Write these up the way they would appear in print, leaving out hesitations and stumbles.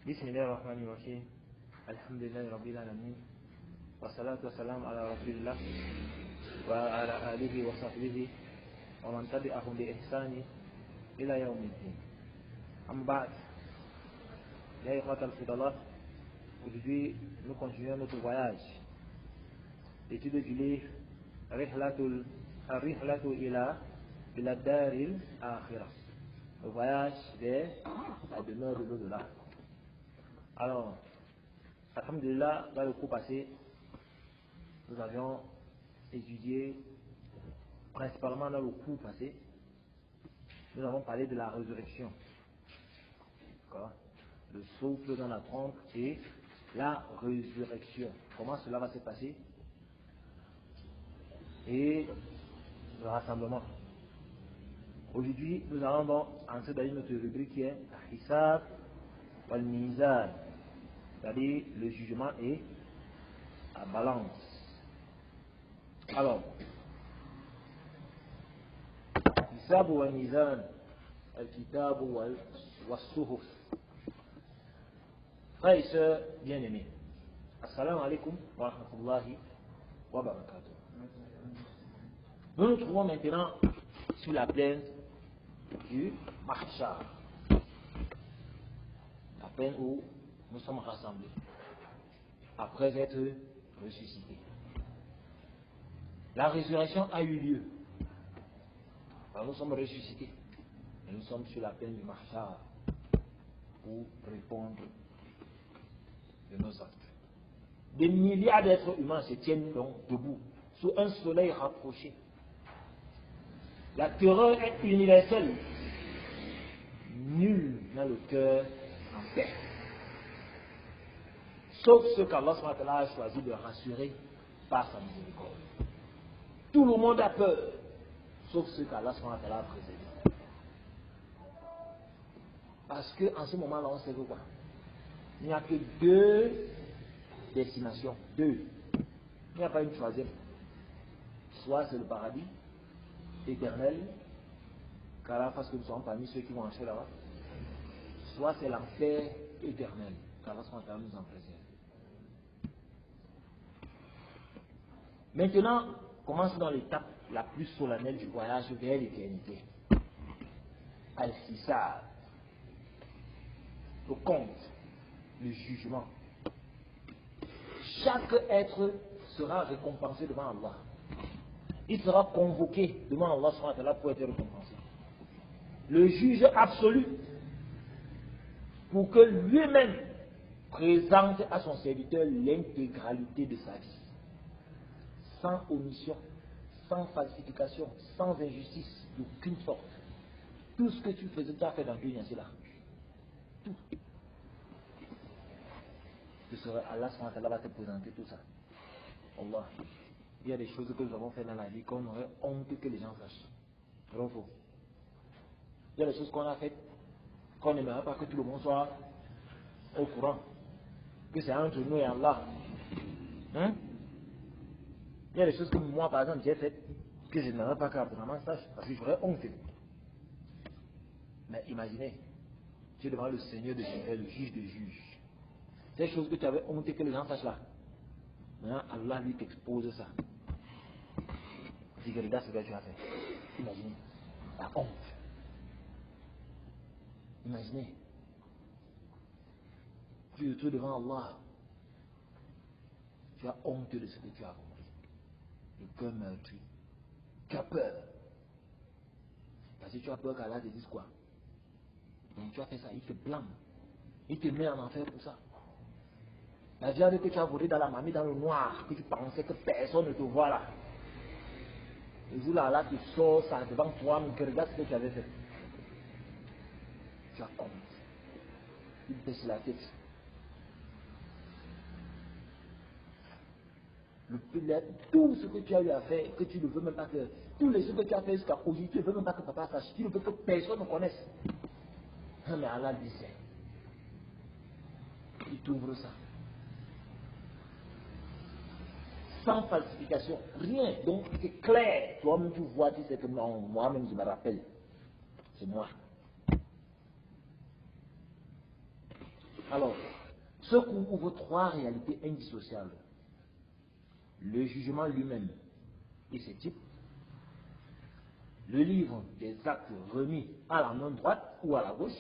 بسم الله الرحمن الرحيم الحمد لله رب العالمين والصلاة والسلام على رسول الله وعلى آله وصحبه ومن تبعهم بإحسان إلى يوم الدين. أما بعد, يا إخوة الفضلاء, aujourd'hui nous continuons notre voyage l'étude du livre Rihlatul ila Daril Akhirah, le voyage vers la demeure de l'au-delà. Alors, alhamdulillah, dans le cours passé, nous avions étudié, principalement dans le cours passé, nous avons parlé de la résurrection. Le souffle dans la trompe et la résurrection. Comment cela va se passer? Et le rassemblement. Aujourd'hui, nous allons donc entrer dans notre rubrique qui est Hisab wal-Mizan, c'est-à-dire le jugement et la balance. Alors, Hisab wal-Mizan, al-Kitab wal-Suhuf. Frères et sœurs bien-aimés, Assalamu alaikum wa rahmatullahi wa barakatuh. Nous nous trouvons maintenant sur la plaine du Mahshar, la plaine où nous sommes rassemblés après être ressuscités. La résurrection a eu lieu. Alors nous sommes ressuscités et nous sommes sur la plaine du Mahshar pour répondre de nos actes. Des milliards d'êtres humains se tiennent donc debout sous un soleil rapproché. La terreur est universelle. Nul n'a le cœur en paix. Sauf ceux qu'Allah a choisi de rassurer par sa miséricorde. Tout le monde a peur, sauf ceux qu'Allah a préservés. Parce qu'en ce moment-là, on sait que quoi? Il n'y a que deux destinations. Deux. Il n'y a pas une troisième. Soit c'est le paradis éternel, car parce que nous sommes parmi ceux qui vont entrer là-bas. Soit c'est l'enfer éternel, car Allah nous en préserve. Maintenant, commençons dans l'étape la plus solennelle du voyage vers l'éternité. Al-Hisab, le compte, le jugement. Chaque être sera récompensé devant Allah. Il sera convoqué devant Allah pour être récompensé. Le juge absolu, pour que lui-même présente à son serviteur l'intégralité de sa vie, sans omission, sans falsification, sans injustice, d'aucune sorte. Tout ce que tu faisais, tu as fait dans le dunya, c'est là. Tout. Allah va te présenter tout ça. Allah. Il y a des choses que nous avons fait dans la vie qu'on aurait honte que les gens sachent. C'est faux. Il y a des choses qu'on a faites qu'on n'aimerait pas que tout le monde soit au courant. Que c'est entre nous et Allah. Hein? Il y a des choses que moi, par exemple, j'ai faites que je n'aimerais pas qu'Abraham sache parce que j'aurais honte. Mais imaginez, tu es devant le Seigneur de Seigneurs, le juge des juges. Ces choses que tu avais honte que les gens sachent là. Maintenant, Allah lui t'expose ça. Dis que regarde ce que tu as fait. Imaginez. La honte. Imaginez. Tu es devant Allah. Tu as honte de ce que tu as accompli. Le cœur meurtri. Tu as peur. Parce que tu as peur qu'Allah te dise quoi? Donc tu as fait ça, il te blâme. Il te met en enfer pour ça. La viande que tu as volée dans la marmite, dans le noir, que tu pensais que personne ne te voit là. Le jour là, Allah te sort ça devant toi, mais que regarde ce que tu avais fait. Tu as honte. Il baisse la tête. Tout ce que tu as eu à faire, que tu ne veux même pas que. Tous les choses que tu as fait jusqu'à aujourd'hui, tu ne veux même pas que papa sache. Tu ne veux que personne ne connaisse. Mais Allah disait. Il t'ouvre ça. Sans falsification, rien. Donc c'est clair. Toi-même tu vois, tu sais que non, moi-même je me rappelle. C'est moi. Alors, ce couvre trois réalités indissociables. Le jugement lui-même et ses types, le livre des actes remis à la main droite ou à la gauche,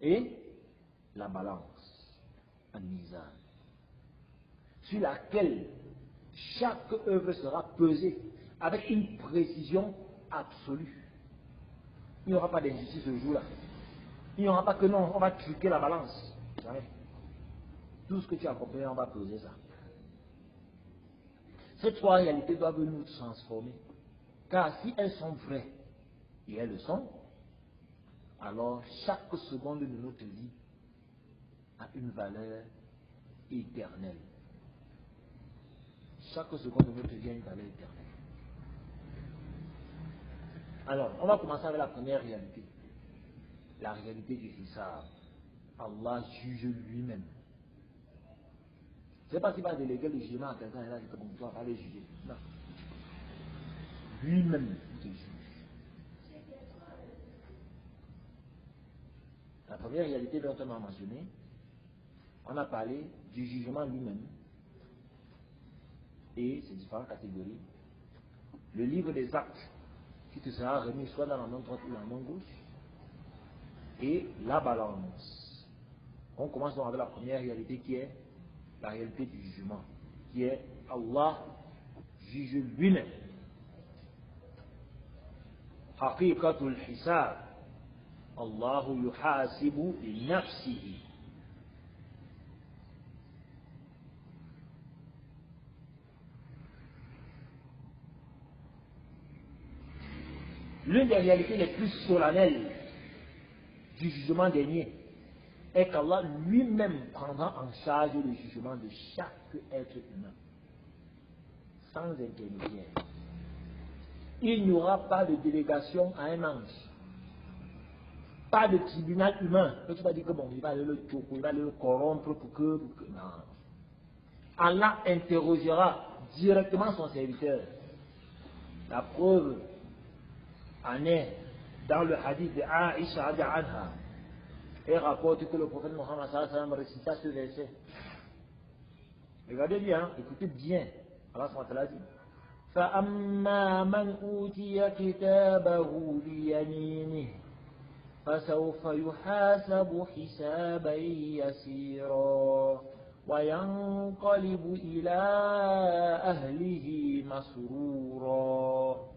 et la balance, un mizan, sur laquelle chaque œuvre sera pesée avec une précision absolue. Il n'y aura pas d'injustice ce jour-là. Il n'y aura pas que non, on va truquer la balance. Jamais. Tout ce que tu as compris, on va peser ça. Ces trois réalités doivent nous transformer. Car si elles sont vraies, et elles le sont, alors chaque seconde de notre vie a une valeur éternelle. Chaque seconde de notre vie a une valeur éternelle. Alors, on va commencer avec la première réalité. La réalité du Hissab. Allah juge lui-même. Je ne sais pas s'il va déléguer le jugement à quelqu'un et là, c'est comme toi, va le juger. Non. Lui-même te juge. La première réalité dont on a mentionné, on a parlé du jugement lui-même et ses différentes catégories. Le livre des actes qui te sera remis soit dans la main droite ou dans la main gauche, et la balance. On commence donc avec la première réalité qui est la réalité du jugement, qui est Allah juge lui-même. Haqiqatul hisab. Allahu yuhasibu li nafsihi. L'une des réalités les plus solennelles du jugement dernier est qu'Allah lui-même prendra en charge le jugement de chaque être humain, sans intermédiaire. Il n'y aura pas de délégation à un ange, pas de tribunal humain. Et tu vas dire que bon, il va aller le choquer, il va aller le corrompre pour que. Non. Allah interrogera directement son serviteur. La preuve en est dans le hadith de Aïcha Anha. Et rapporte que le prophète Mohammed sallallahu alayhi wa sallam récita ce verset. Regardez bien, écoutez bien. Allah subhanahu wa ta'ala dit فَأَمَّا مَنْ أُوتِيَ كِتَابَهُ بِيَمِينِهِ فَسَوْفَ يُحَاسَبُ حِسَابًا يَسِيرًا وَيَنْقَلِبُ إِلَى أَهْلِهِ مَسْرُورًا.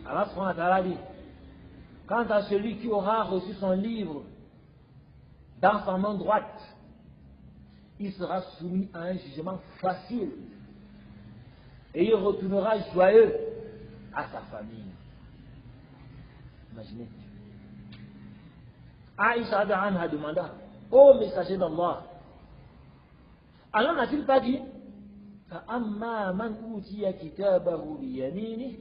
Allah subhanahu wa ta'ala dit, quant à celui qui aura reçu son livre dans sa main droite, il sera soumis à un jugement facile et il retournera joyeux à sa famille. Imaginez. Aïcha Anha demanda, ô messager d'Allah, Allah n'a-t-il pas dit فَأَمَّا مَنْ أُوتِيَ كِتَابَهُ بِيَمِينِهِ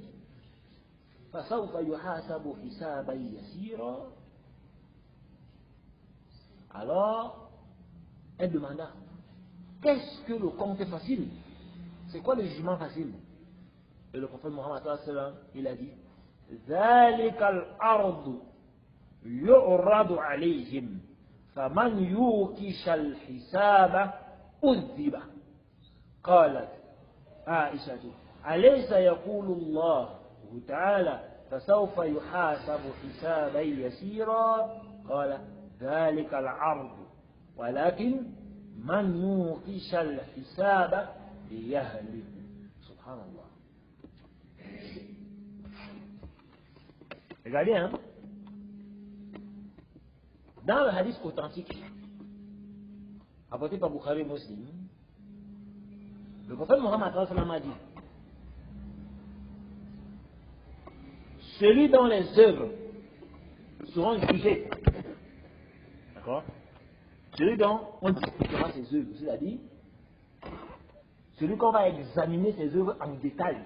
فَسَوْفَ يُحَاسَبُ حِسَابًا يَسِيرًا. Alors, elle demanda, qu'est-ce que le compte est facile? C'est quoi le jugement facile? Et le prophète Mohammed sallallahu alayhi wa sallam, il a dit, ذَلِكَ الْأَرْضُ يُعْرَضُ عَلَيْهِمْ فَمَنْ يُوكِشَ الْحِسَابَ أُذِّبَ. قالت عائشة أليس يقول الله تعالى فسوف يحاسب حسابا يسيرا؟ قال ذلك العرض ولكن من يوقش الحساب ليهلك. سبحان الله. Regardez, hein? Dans le hadith authentique apporté par Bukhari Muslim, le prophète Mohammed sallallahu alayhi wa sallam a dit, celui dont les œuvres seront jugées, d'accord, celui dont on discutera ses œuvres, c'est-à-dire celui qu'on va examiner ses œuvres en détail,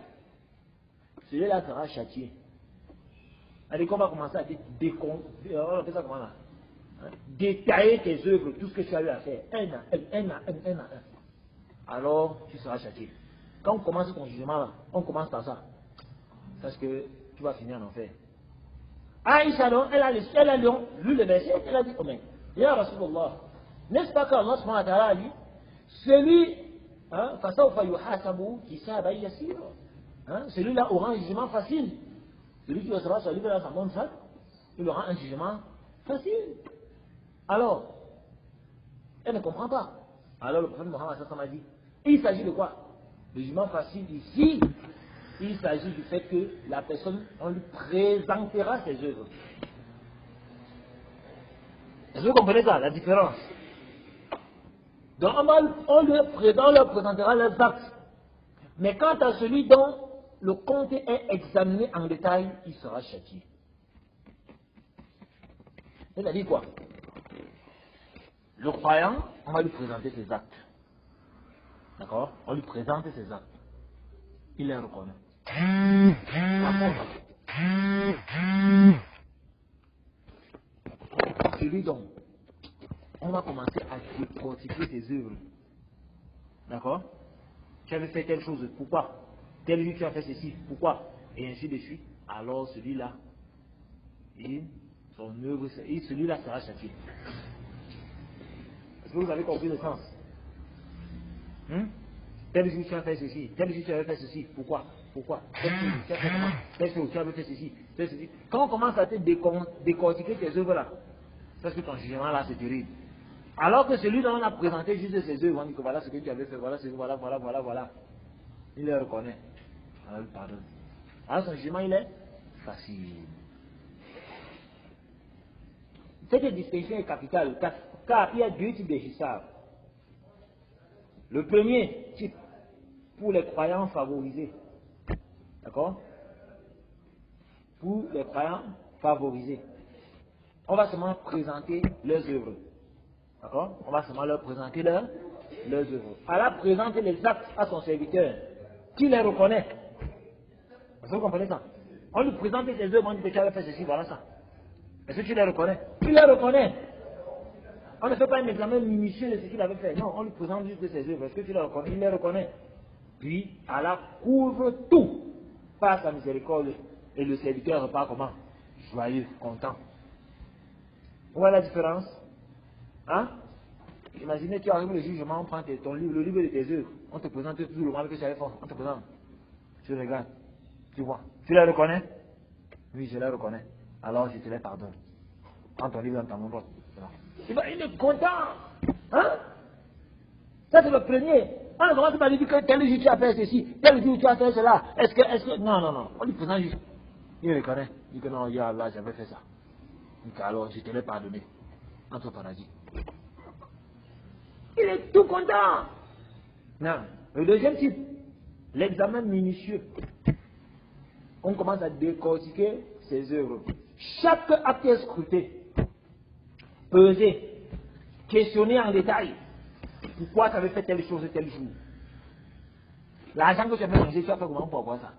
celui-là sera châtié. C'est-à-dire qu'on va commencer à détailler tes œuvres, tout ce que tu as eu à faire, un à un. Alors tu seras châtié. Quand on commence ton jugement là, on commence par ça. Parce que tu vas finir en enfer. Aïcha, elle a lu le verset, elle a dit, oh mais, Ya Rasulallah, n'est-ce pas qu'Allah subhanahu wa ta'ala a dit, celui, celui-là aura un jugement facile. Celui qui sera sur dans sa bonne sac, il aura un jugement facile. Alors, elle ne comprend pas. Alors le prophète Mohammed a dit, il s'agit de quoi? Le jugement facile ici, il s'agit du fait que la personne, on lui présentera ses œuvres. Est-ce que vous comprenez ça, la différence? Donc on leur présentera leurs actes. Mais quant à celui dont le compte est examiné en détail, il sera châtié. C'est-à-dire quoi? Le croyant, on va lui présenter ses actes. D'accord? On lui présente ses actes. Il les reconnaît. Celui dont on va commencer à décortiquer ses œuvres. D'accord? Tu avais fait telle chose, pourquoi? Tel jour tu as fait ceci, pourquoi? Et ainsi de suite. Alors celui-là, son œuvre, celui-là sera châtié. Est-ce que vous avez compris le sens? Tel jour tu as fait ceci, tel jour tu avais fait ceci, pourquoi? Pourquoi? Tel jour tu as fait comment? Tel jour tu avais fait ceci, tel ceci. Quand on commence à te décortiquer tes œuvres là, parce que ton jugement là c'est terrible. Alors que celui dont on a présenté juste ses œuvres, on dit que voilà ce que tu avais fait, voilà, voilà. Il les reconnaît. Alors il pardonne. Alors son jugement il est facile. Cette distinction est capitale, car il y a deux types de hisab. Le premier type, pour les croyants favorisés. D'accord? Pour les croyants favorisés. On va seulement présenter leurs œuvres. D'accord? On va seulement leur présenter leurs œuvres. Allah présente les actes à son serviteur, qui les reconnaît. Est-ce que vous comprenez ça? On lui présente ses œuvres, on dit que tu avais fait ceci, voilà ça. Est-ce que tu les reconnais? Tu les reconnais. On ne fait pas un examen minutieux de ce qu'il avait fait. Non, on lui présente juste ses œuvres. Est-ce que tu les reconnais? Il les reconnaît. Puis, Allah couvre tout par sa miséricorde. Et le serviteur repart comment? Joyeux, content. Vous voyez la différence? Hein? Imaginez, tu arrives le jugement, on prend ton livre, le livre de tes œuvres. On te présente tout le mal que tu avais fait. On te présente. Tu regardes. Tu vois. Tu les reconnais? Oui, je les reconnais. Alors, je te les pardonne. Prends ton livre dans ta main droite. Il est content. Hein? Ça, c'est le premier. On ne commence pas à lui dire que tel jour tu as fait ceci, tel jour tu as fait cela. Est-ce que. Non. On lui présente juste. Il reconnaît. Il dit que non, ya Allah, j'avais fait ça. Donc, alors, je te l'ai pardonné. Entre au paradis. Il est tout content. Non. Le deuxième type, l'examen minutieux. On commence à décortiquer ses œuvres. Chaque acte est scruté, pesé, questionné en détail. Pourquoi tu avais fait telle chose tel jour? L'argent que tu avais mangé, tu as fait comment pour avoir ça?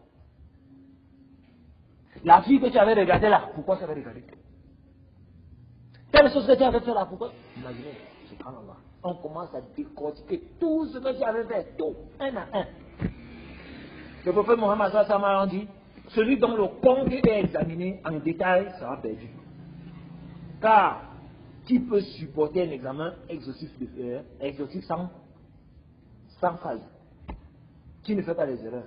La fille que tu avais regardée là, pourquoi tu avais regardé? Telle chose que tu avais fait là, pourquoi? Imaginez, subhanallah. On commence à décortiquer tout ce que tu avais fait, tout, un à un. Le prophète Mohammed a dit, celui dont le compte est examiné en détail sera perdu. Car qui peut supporter un examen exhaustif sans faille? Qui ne fait pas les erreurs?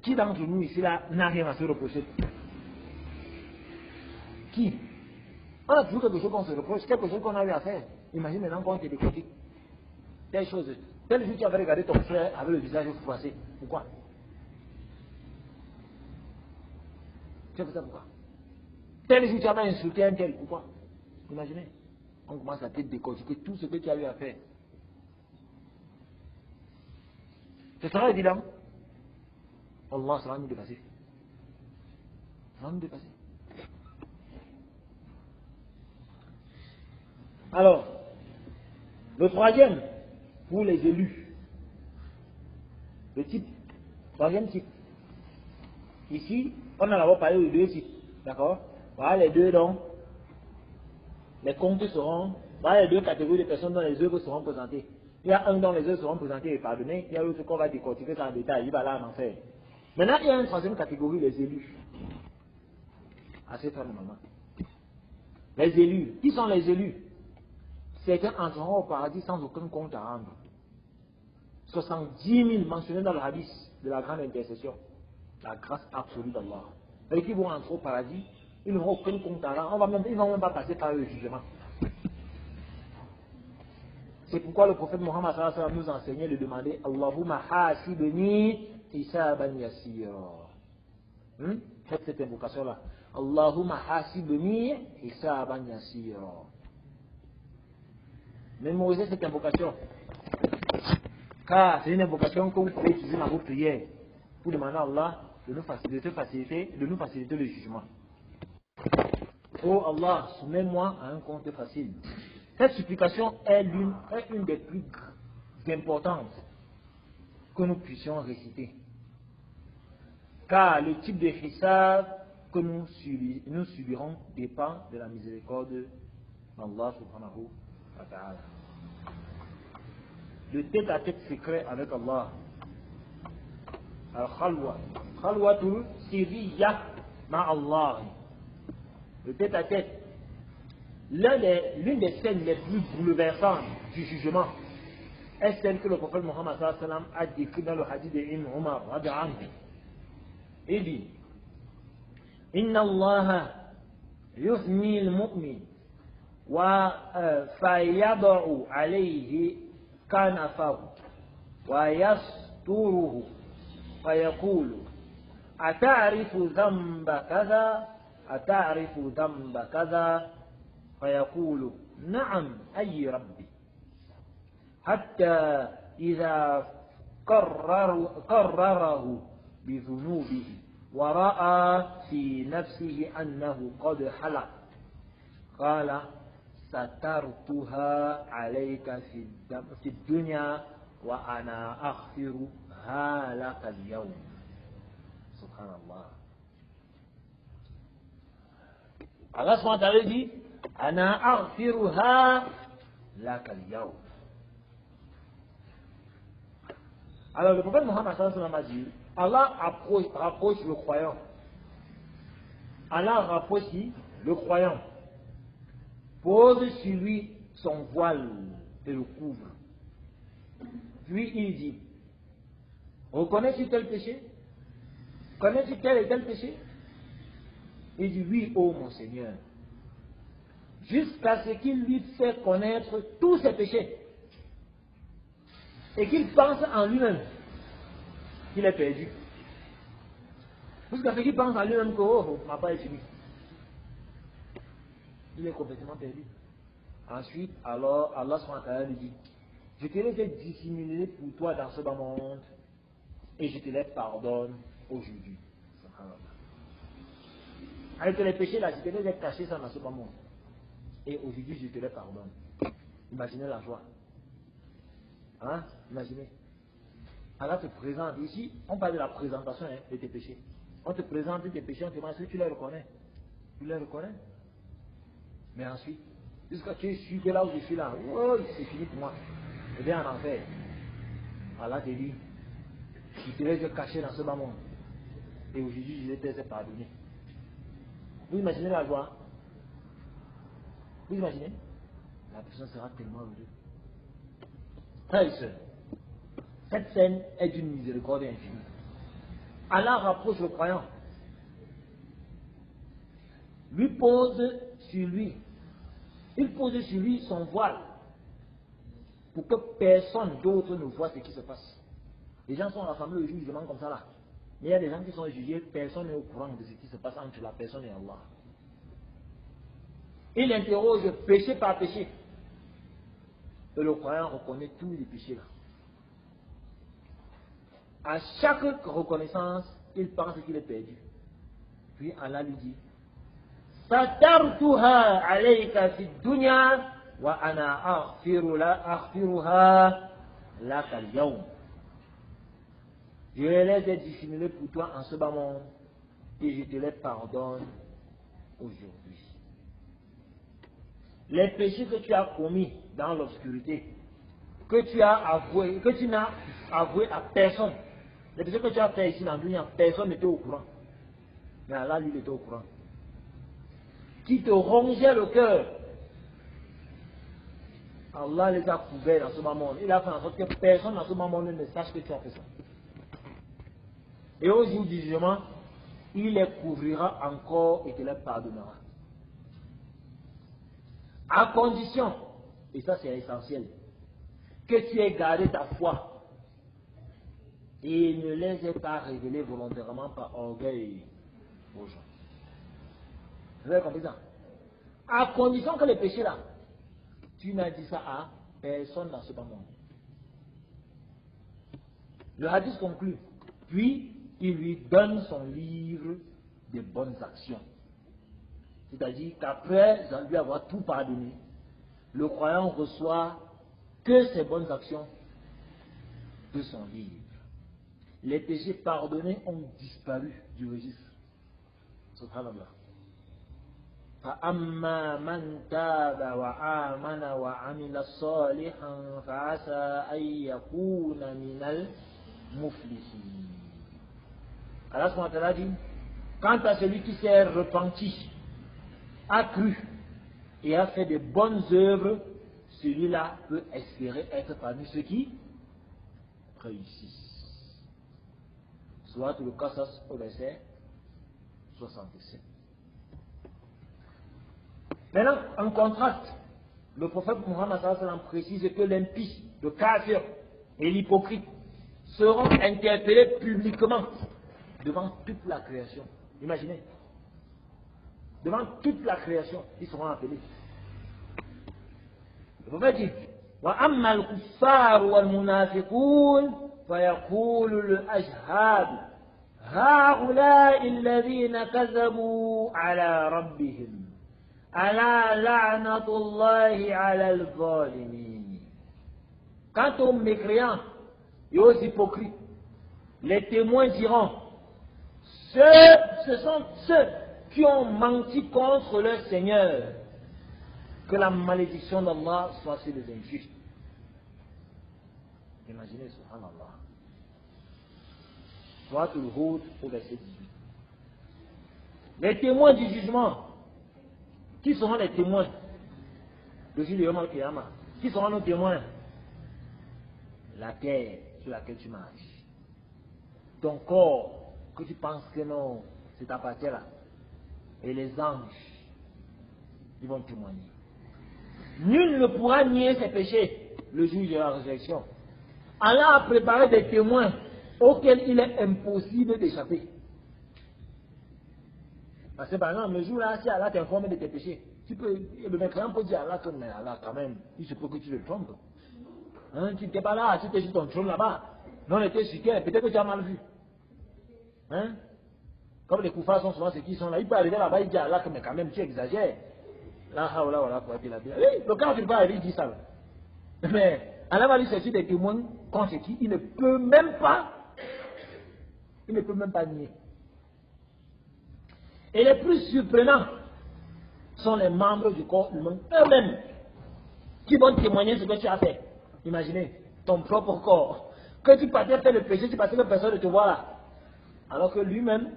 Qui d'entre nous ici là n'a rien à se reprocher? Qui? On a toujours quelque chose qu'on se reproche, quelque chose qu'on a eu à faire. Imagine maintenant qu'on te décortique. Telle chose. Tel jour tu avais regardé ton frère avec le visage froissé. Pourquoi? Tu as fait ça pourquoi? Tel jour tu avais insulté un tel. Pourquoi? Imaginez. On commence à te décortiquer tout ce que tu as eu à faire. Ce sera évident. Allah sera nous dépasser. Sera nous dépasser. Alors, le troisième, pour les élus. Le type, troisième type. Ici, on a d'abord parlé de deux types. D'accord? Voilà les deux dont les comptes seront, voilà les deux catégories de personnes dont les œuvres seront présentées. Il y a un dont les œuvres seront présentées et pardonnées, il y a l'autre qu'on va décortiquer ça en détail, il va là en enfer. Maintenant, il y a une troisième catégorie, les élus. à ses frères et mamans. Les élus. Qui sont les élus? Certains entreront au paradis sans aucun compte à rendre. 70 000 mentionnés dans le hadith de la grande intercession. La grâce absolue d'Allah. Et qui vont entrer au paradis, ils n'auront aucun compte à rendre. Ils ne vont même pas passer par le jugement. C'est pourquoi le prophète Mohammed nous enseignait de demander Allahumma hasibni hisaban yasira. Faites cette invocation-là. Allahumma hasibni hisaban yasira. Mémorisez cette invocation. Car c'est une invocation que vous pouvez utiliser dans vos prières pour demander à Allah de nous faciliter le jugement. Oh Allah, soumets-moi à un compte facile. Cette supplication est une des plus importantes que nous puissions réciter. Car le type de hisab que nous subirons dépend de la miséricorde d'Allah subhanahu wa ta'ala. Le tête-à-tête secret avec Allah. Al-Khalwa. Khalwatul sirriya ma Allah. Le tête-à-tête. L'une des scènes les plus bouleversantes du jugement est celle que le prophète Mohammed a décrite dans le hadith de Ibn Umar. Il dit Inna Allah yuhni al-mu'min wa fayada'u alayhi kanafahu wa yasturuhu fayaqulu ata'rifu dhanba kadha ata'rifu dhanba kadha فيقول نعم أي ربي حتى إذا قرره بذنوبه ورأى في نفسه أنه قد حلق قال سترتها عليك في الدنيا وأنا أغفرها لك اليوم سبحان الله. Allah SWT dit Ana aghfiruha laka al-yawm. Alors le prophète Mohammed a dit Allah rapproche le croyant. Allah rapproche le croyant. Pose sur lui son voile et le couvre. Puis il dit reconnais-tu tel péché? Connais-tu tel et tel péché? Il dit oui, ô mon Seigneur. Jusqu'à ce qu'il lui fait connaître tous ses péchés. Et qu'il pense en lui-même qu'il est perdu. Jusqu'à ce qu'il pense en lui-même que oh, ma part est finie. Il est complètement perdu. Ensuite, alors, Allah SWT lui dit je te les ai dissimulés pour toi dans ce bas monde et je te les pardonne aujourd'hui. Avec les péchés là, je te les ai cachés dans ce bas monde. Et aujourd'hui, je te les pardonne. Imaginez la joie. Hein? Imaginez. Allah te présente. Ici, on parle de la présentation de tes péchés. On te présente tes péchés, on te demande si tu les reconnais. Tu les reconnais? Mais ensuite, jusqu'à ce que tu es sûr que là où je suis là, oh, c'est fini pour moi. Je vais en enfer. Allah te dit, je te les ai cachés dans ce bas monde. Et aujourd'hui, je les ai pardonnés. Vous imaginez la joie? Vous imaginez? La personne sera tellement heureuse. Frères et sœurs, cette scène est d'une miséricorde infinie. Allah rapproche le croyant. Lui pose sur lui. Il pose sur lui son voile. Pour que personne d'autre ne voit ce qui se passe. Les gens sont rassemblés au jugement comme ça là. Mais il y a des gens qui sont jugés, personne n'est au courant de ce qui se passe entre la personne et Allah. Il interroge péché par péché. Et le croyant reconnaît tous les péchés là. À chaque reconnaissance, il pense qu'il est perdu. Puis Allah lui dit Satartuha alayka fi dunya wa ana aghfiruha laka al-yawm. Je les ai dissimulés pour toi en ce bas monde et je te les pardonne aujourd'hui. Les péchés que tu as commis dans l'obscurité, que tu n'as avoué à personne, les péchés que tu as fait ici dans le monde, personne n'était au courant. Mais Allah, lui, il était au courant. qui te rongeaient le cœur, Allah les a couverts dans ce moment. Il a fait en sorte que personne dans ce moment ne sache que tu as fait ça. Et au jour du jugement, il les couvrira encore et te les pardonnera. À condition, et ça c'est essentiel, que tu aies gardé ta foi et ne les aies pas révélés volontairement par orgueil aux gens. Vous avez compris ça? À condition que les péchés là, tu n'as dit ça à personne dans ce monde. Le hadith conclut. Puis, il lui donne son livre des bonnes actions. C'est-à-dire qu'après lui avoir tout pardonné, le croyant reçoit que ses bonnes actions de son livre. Les péchés pardonnés ont disparu du registre. Subhanallah. فأما من تاب وآمن وعمل صالحا فعسى أن يكون من المفلحين. Allah subhanahu wa ta'ala dit, quant à celui qui s'est repenti, a cru et a fait de bonnes œuvres, celui-là peut espérer être parmi ceux qui réussissent. Soit le Qasas au verset 67. Maintenant, en contraste, le prophète Muhammad précise que l'impie, le kafir et l'hypocrite seront interpellés publiquement devant toute la création. Imaginez. Devant toute la création, ils seront appelés. Le prophète dit وَأَمَّا الْكُفَّارُ وَالْمُنَافِقُونَ فَيَقُولُ الْأَشْهَادُ هَؤُلَاءِ الَّذِينَ كَذَبُوا عَلَى رَبِّهِمْ أَلَا لَعْنَةُ اللَّهِ عَلَى الظَّالِمِينَ. Quant aux mécréants et aux hypocrites, les témoins diront, ce sont ceux qui ont menti contre leur Seigneur. Que la malédiction d'Allah soit sur les injustes. Imaginez, subhanallah. Soit le Hud au verset 18. Les témoins du jugement. Qui seront les témoins de jour de Yom Al-Qiyamah? Qui seront nos témoins? La terre sur laquelle tu marches. Ton corps, que tu penses que non, c'est ta partie là. Et les anges, ils vont témoigner. Nul ne pourra nier ses péchés le jour de la résurrection. Allah a préparé des témoins auxquels il est impossible d'échapper. Parce que par exemple, le jour là, si Allah t'informe de tes péchés, le mécréant peut dire à Allah que, mais Allah quand même, il se peut que tu le trompes. Hein, tu n'étais pas là, tu étais sur ton trône là-bas. Non, on était sur terre, peut-être que tu as mal vu. Hein? Comme les koufars sont souvent ceux qui sont là, il peut arriver là-bas, il dit à Allah que, mais quand même, tu exagères. Là, voilà, pour dire la bien. Oui, le quand il va arriver, il dit ça. Mais Allah va lui chercher des témoins contre qui il ne peut même pas nier. Et les plus surprenants sont les membres du corps humain eux-mêmes qui vont témoigner ce que tu as fait. Imaginez, ton propre corps. Que tu partais faire le péché, tu pensais que personne ne te voit là. Alors que lui-même,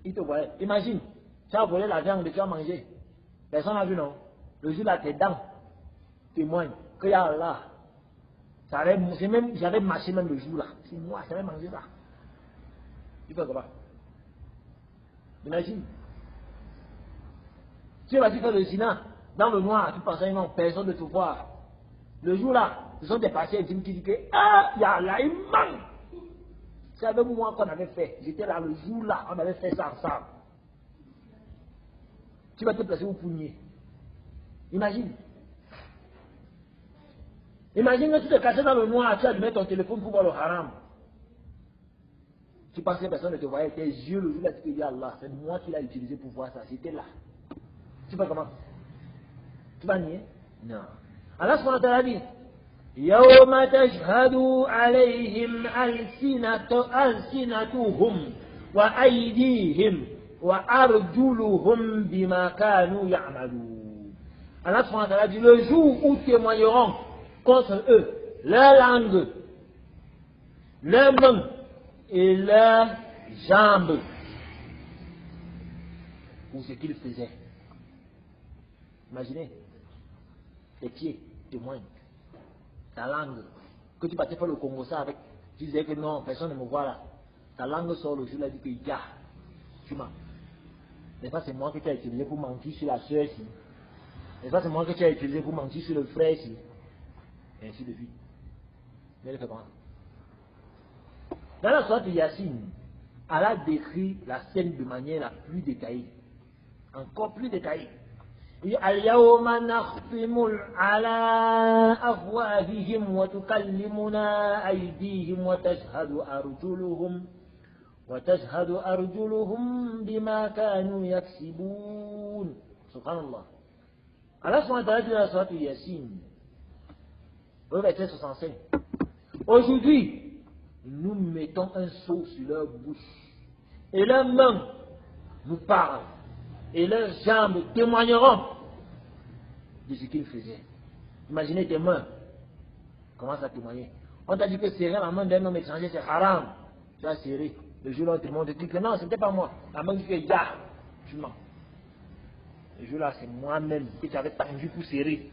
il te voyait. Imagine, tu as volé la viande que tu as mangé. Personne n'a vu, non? Le jour là, tes dents témoignent que y a Allah. J'avais marché même le jour là. C'est moi, j'avais mangé ça. Tu fais comment? Imagine. Tu vas faire le zina dans le noir, tu pensais non, personne ne te voit. Le jour là, ce sont des patients intimes qui disent que ah, il y a là, il manque. C'est avec moi qu'on avait fait. J'étais là le jour là, on avait fait ça ensemble. Tu vas te placer au poignet. Imagine. Imagine que tu te cachais dans le noir, tu as allumé ton téléphone pour voir le haram. Tu pensais que personne ne te voyait, tes yeux, le jour là, tu te dis Allah, c'est moi qui l'ai utilisé pour voir ça, j'étais là. Tu vas comment? Tu vas nier? Non. Allah subhanahu wa ta'ala dit يَوْمَ تَشْهَدُ عَلَيْهِمْ أَلْسِنَتُهُمْ وَأَيْدِيهِمْ وَأَرْجُلُهُمْ بِمَا كَانُوا يَعْمَلُونَ. Allah subhanahu wa ta'ala dit le jour où témoigneront contre eux leur langue, leurs mains et leurs jambes pour ce qu'ils faisaient. Imaginez, tes pieds témoignent. Ta langue, que tu partais faire le Congo ça avec, tu disais que non, personne ne me voit là. Ta langue sort le jour là, dit que ya, tu mens. Mais ça c'est moi que tu as utilisé pour mentir sur la soeur ici. Et ça c'est moi que tu as utilisé pour mentir sur le frère ici. Et ainsi de suite. Mais elle fait comment? Dans la sourate de Yassine, Allah décrit la scène de manière la plus détaillée. Encore plus détaillée. اليوم نختم على أفواههم وتكلمنا أيديهم وتشهد أرجلهم بما كانوا يكسبون. سبحان الله. Allah subhanahu wa ta'ala dit dans la sourate de Yassine, au verset 65, aujourd'hui, nous mettons un sceau sur leur bouche, et leurs mains nous parlent, et leurs jambes témoigneront de ce qu'ils faisaient. Imaginez tes mains, commence à témoigner. On t'a dit que serrer la main d'un homme étranger, c'est haram. Tu as serré. Le jour-là, tout le monde te dit que non, ce n'était pas moi. La main dit que ya, tu mens. Le jour-là, c'est moi-même que tu avais tendu pour serrer.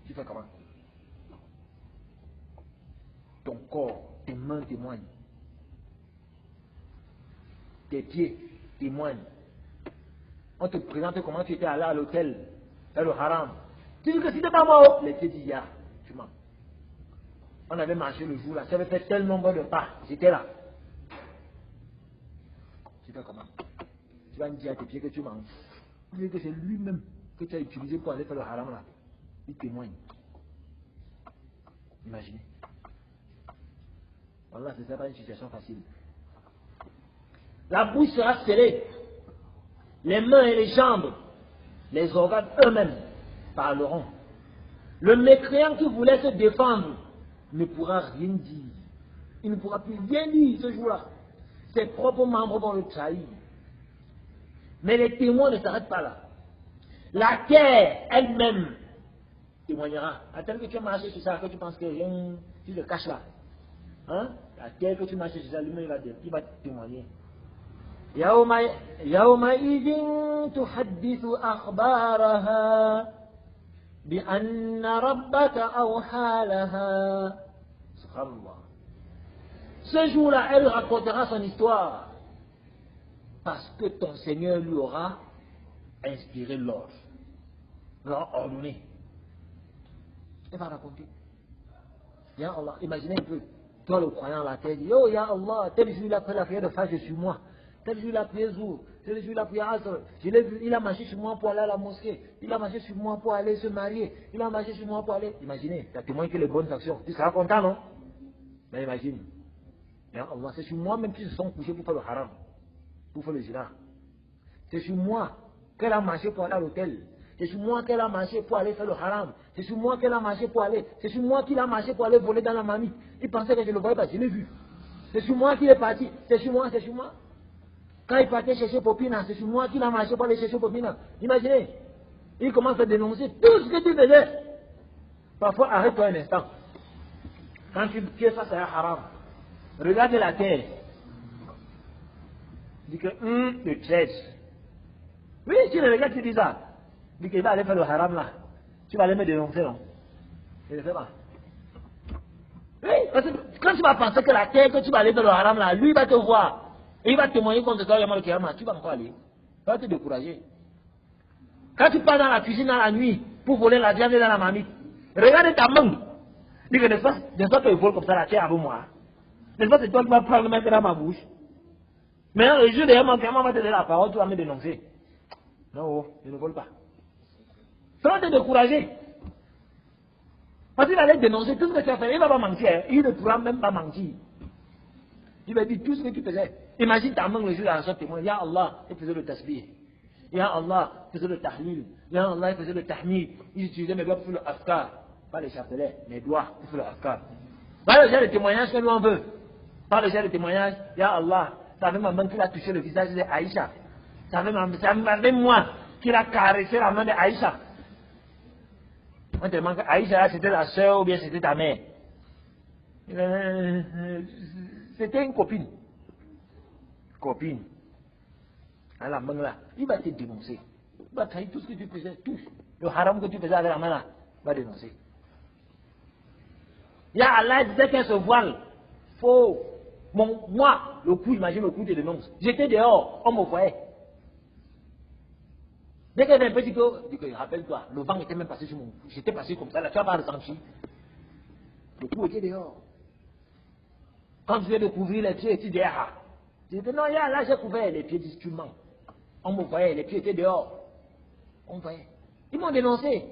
Tu fais comment? Ton corps, tes mains témoignent. Tes pieds témoignent. On te présente comment tu étais allé à l'hôtel, faire le haram. Tu dis que c'était pas moi. Les pieds disent ya, tu mens. On avait marché le jour-là, ça avait fait tel nombre de pas. J'étais là. Tu fais comment? Tu vas me dire à tes pieds que tu mens. Tu dis que c'est lui-même que tu as utilisé pour aller faire le haram là. Il témoigne. Imaginez. Voilà, ce n'est pas une situation facile. La bouche sera scellée. Les mains et les jambes, les organes eux-mêmes parleront. Le mécréant qui voulait se défendre ne pourra rien dire. Il ne pourra plus rien dire ce jour-là. Ses propres membres vont le trahir. Mais les témoins ne s'arrêtent pas là. La terre elle-même témoignera. Attends que tu as marché sur ça, que tu penses que rien, tu te caches là. Hein? La terre que tu marches sur ça, lui-même il va témoigner. يومئذ تحدث أخبارها بأن ربك أوحى لها. Subhanallah. Ce jour-là, elle racontera son histoire parce que ton Seigneur lui aura inspiré l'ordre, l'aura ordonné. Elle va raconter. Ya Allah, imaginez un peu, toi le croyant la terre dit, oh Ya Allah, tel jour il a fait la prière de Fajr sur moi. Tel jour il a prié Zour, tel jour il a prié Asr, je l'ai vu, il a marché sur moi pour aller à la mosquée, il a marché sur moi pour aller se marier, il a marché sur moi pour aller. Imaginez, ça témoigne que les bonnes actions. Tu seras content, non? Mais imagine, ya Allah, c'est sur moi même qu'ils se sont couchés pour faire le haram, pour faire le zina. C'est sur moi qu'elle a marché pour aller à l'hôtel. C'est sur moi qu'elle a marché pour aller faire le haram. C'est sur moi qu'elle a marché pour aller. C'est sur moi qu'il a marché pour aller voler dans la marmite. Il pensait que je ne le voyais pas, je l'ai vu. C'est sur moi qu'il est parti. C'est sur moi, c'est sur moi. Quand il partait chercher Popina, c'est sur moi qu'il a marché pour aller chercher Popina. Imaginez, il commence à dénoncer tout ce que tu faisais. Parfois, arrête-toi un instant. Quand tu fais ça, c'est un haram. Regarde la terre. Dis que, le 13. Oui, tu le regardes, tu dis ça. Dis qu'il va aller faire le haram là. Tu vas aller me dénoncer, non? Il ne le fait pas. Oui, parce que quand tu vas penser que la terre, que tu vas aller faire le haram là, lui va te voir. Et il va témoigner contre toi, tu vas encore aller. Tu vas te décourager. Quand tu pars dans la cuisine dans la nuit pour voler la viande dans la marmite, regarde ta main. Dis que n'est-ce pas que je vole comme ça la terre avant moi? N'est-ce pas que c'est toi qui vas prendre le mettre dans ma bouche? Mais le jour de mon gamin va te donner la parole, tu vas me dénoncer. Non, je ne vole pas. Ça va te décourager. Parce qu'il va aller dénoncer tout ce que tu as fait. Il ne va pas mentir. Il ne pourra même pas mentir. Il va dire tout ce que tu faisais. Imagine ta main le jour de la sorte témoin. Ya Allah, il faisait le tasbih. Ya Allah, il faisait le tahlil. Ya Allah, il faisait le tahmid. Il utilisait mes doigts pour le afkar. Pas les chapelets, mes doigts pour faire le afkar. Pas le genre de témoignage que nous on veut. Pas le genre de témoignage. Ya Allah, ça avait ma main qui a touché le visage de Aïcha. Ça avait moi qui a caressé la main de Aïcha. On te demande Aïcha, c'était la soeur ou bien c'était ta mère. C'était une copine. À la main là, il va te dénoncer. va trahir tout ce que tu faisais, tout. Le haram que tu faisais avec la main là, va dénoncer. Ya Allah disait qu'elle se voile. Faux. Moi, le coup, imagine le coup de dénonce. J'étais dehors, on me voyait. Dès qu'elle avait un petit peu, je dis, rappelle-toi, le vent était même passé sur mon cou. J'étais passé comme ça, là, tu vas pas ressenti. Le coup était dehors. Quand je vais découvrir les pieds, tu dis, ah. Je dis, non, là, j'ai couvert les pieds d'instruments. On me voyait, les pieds étaient dehors. On voyait. Ils m'ont dénoncé.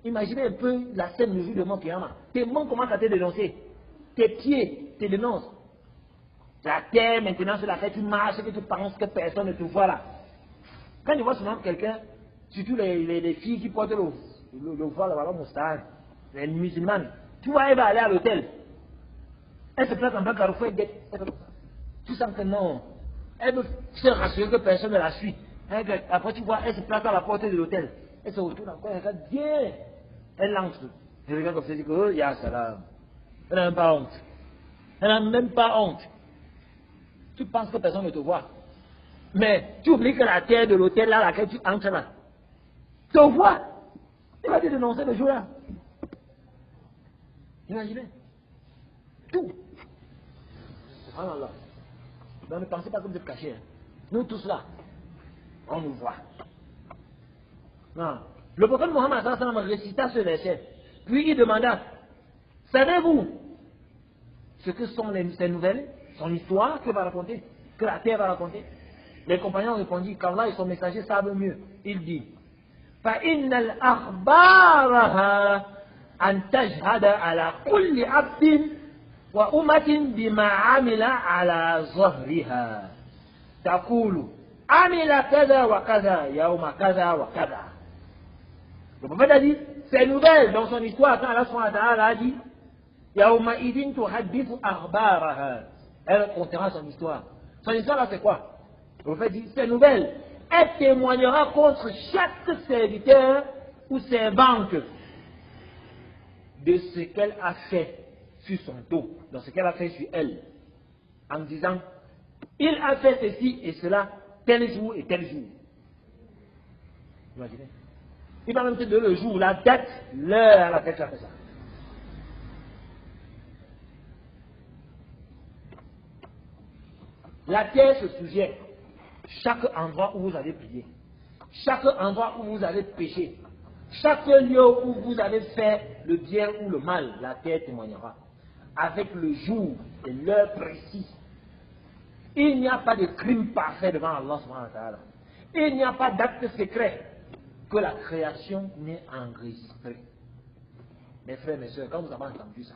Imaginez un peu la scène le jour de mon Kiyama. Tes mains commencent à te dénoncer. Tes pieds te dénoncent. La terre, maintenant, c'est la fête, tu marches, que tu penses que personne ne te voit là. Quand tu vois souvent quelqu'un, surtout les filles qui portent le voile, voilà, moustache, les musulmanes, tu vois, elle va aller à l'hôtel. Elle se place en bas carrefour, elle guette. Tu sens que non. Elle veut se rassurer que personne ne la suit. Après, tu vois, elle se place à la porte de l'hôtel. Elle se retourne encore, elle regarde bien. Elle entre. Elle regarde comme ça, elle dit que, oh, ya salam. Elle n'a même pas honte. Elle n'a même pas honte. Tu penses que personne ne te voit. Mais tu oublies que la terre de l'hôtel là, laquelle tu entres là, te voit. Il va te dénoncer le jour-là. Imaginez. Tout. Subhanallah. Donc ne pensez pas que vous êtes cachés. Hein. Nous tous là, on nous voit. Non. Le prophète Mohammed récita ce verset. Puis il demanda, savez-vous ce que sont ces nouvelles, son histoire que va raconter, que la terre va raconter? Les compagnons répondirent qu'Allah et son messager savent mieux. Il dit, فَإِنَّ الْأَخْبَارَهَا أَنْ تَجْهَدَ عَلَى كُلِّ عَبْدٍ وَأُمَّةٍ بِمَا عَمِلَ عَلَى ظَهْرِهَا تقول عمل كذا وكذا يوم كذا وكذا. Le prophète a dit, ces nouvelles dans son histoire, quand Allah subhanahu wa ta'ala a dit, يوم إذن تحدث أخبارها. Elle contera son histoire. Son histoire là c'est quoi? Le prophète dit, ces nouvelles, elle témoignera contre chaque serviteur ou servante de ce qu'elle a fait sur son dos, dans ce qu'elle a fait sur elle, en disant, il a fait ceci et cela, tel jour et tel jour. Imaginez. Il va même te donner le jour, la date, l'heure à laquelle tu as fait ça. La terre se souvient. Chaque endroit où vous avez prié, chaque endroit où vous avez péché, chaque lieu où vous avez fait le bien ou le mal, la terre témoignera. Avec le jour et l'heure précise. Il n'y a pas de crime parfait devant Allah subhanahu wa ta'ala. Il n'y a pas d'acte secret que la création n'ait enregistré. Mes frères, mes soeurs, quand vous avez entendu ça,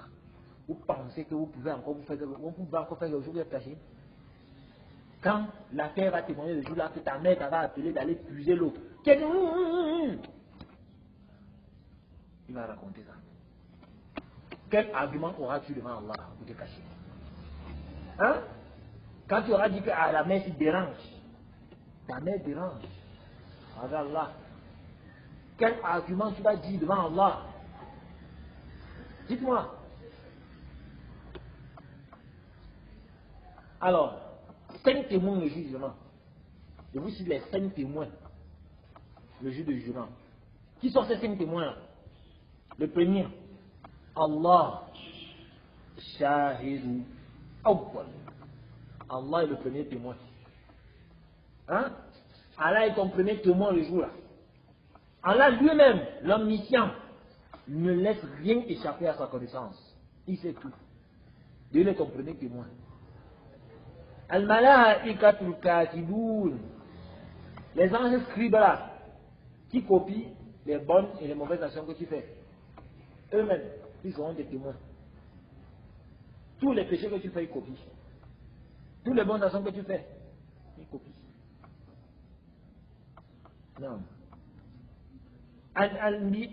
vous pensez que vous pouvez encore faire le jour de caché? Quand la terre va témoigner le jour-là que ta mère t'avait appelé d'aller puiser l'eau, il va raconter ça. Quel argument auras-tu devant Allah pour te cacher? Hein? Quand tu auras dit que la mère se dérange, ta mère dérange. Regarde là. Quel argument tu vas dire devant Allah? Dites-moi. Alors, 5 témoins le jugement. Je vous cite les 5 témoins le jour de jugement. Qui sont ces 5 témoins-là? Le premier, Allah, Shahidu Awwal. Allah est le premier témoin. Hein? Allah est ton premier témoin le jour-là. Allah lui-même, l'omniscient, ne laisse rien échapper à sa connaissance. Il sait tout. Dieu est ton premier témoin. Al-Malaikatul Katiboun. Les anges scribes là, qui copient les bonnes et les mauvaises actions que tu fais. Eux-mêmes, ils seront des témoins. Tous les péchés que tu fais, ils copient. Toutes les bonnes actions que tu fais, ils copient. Non.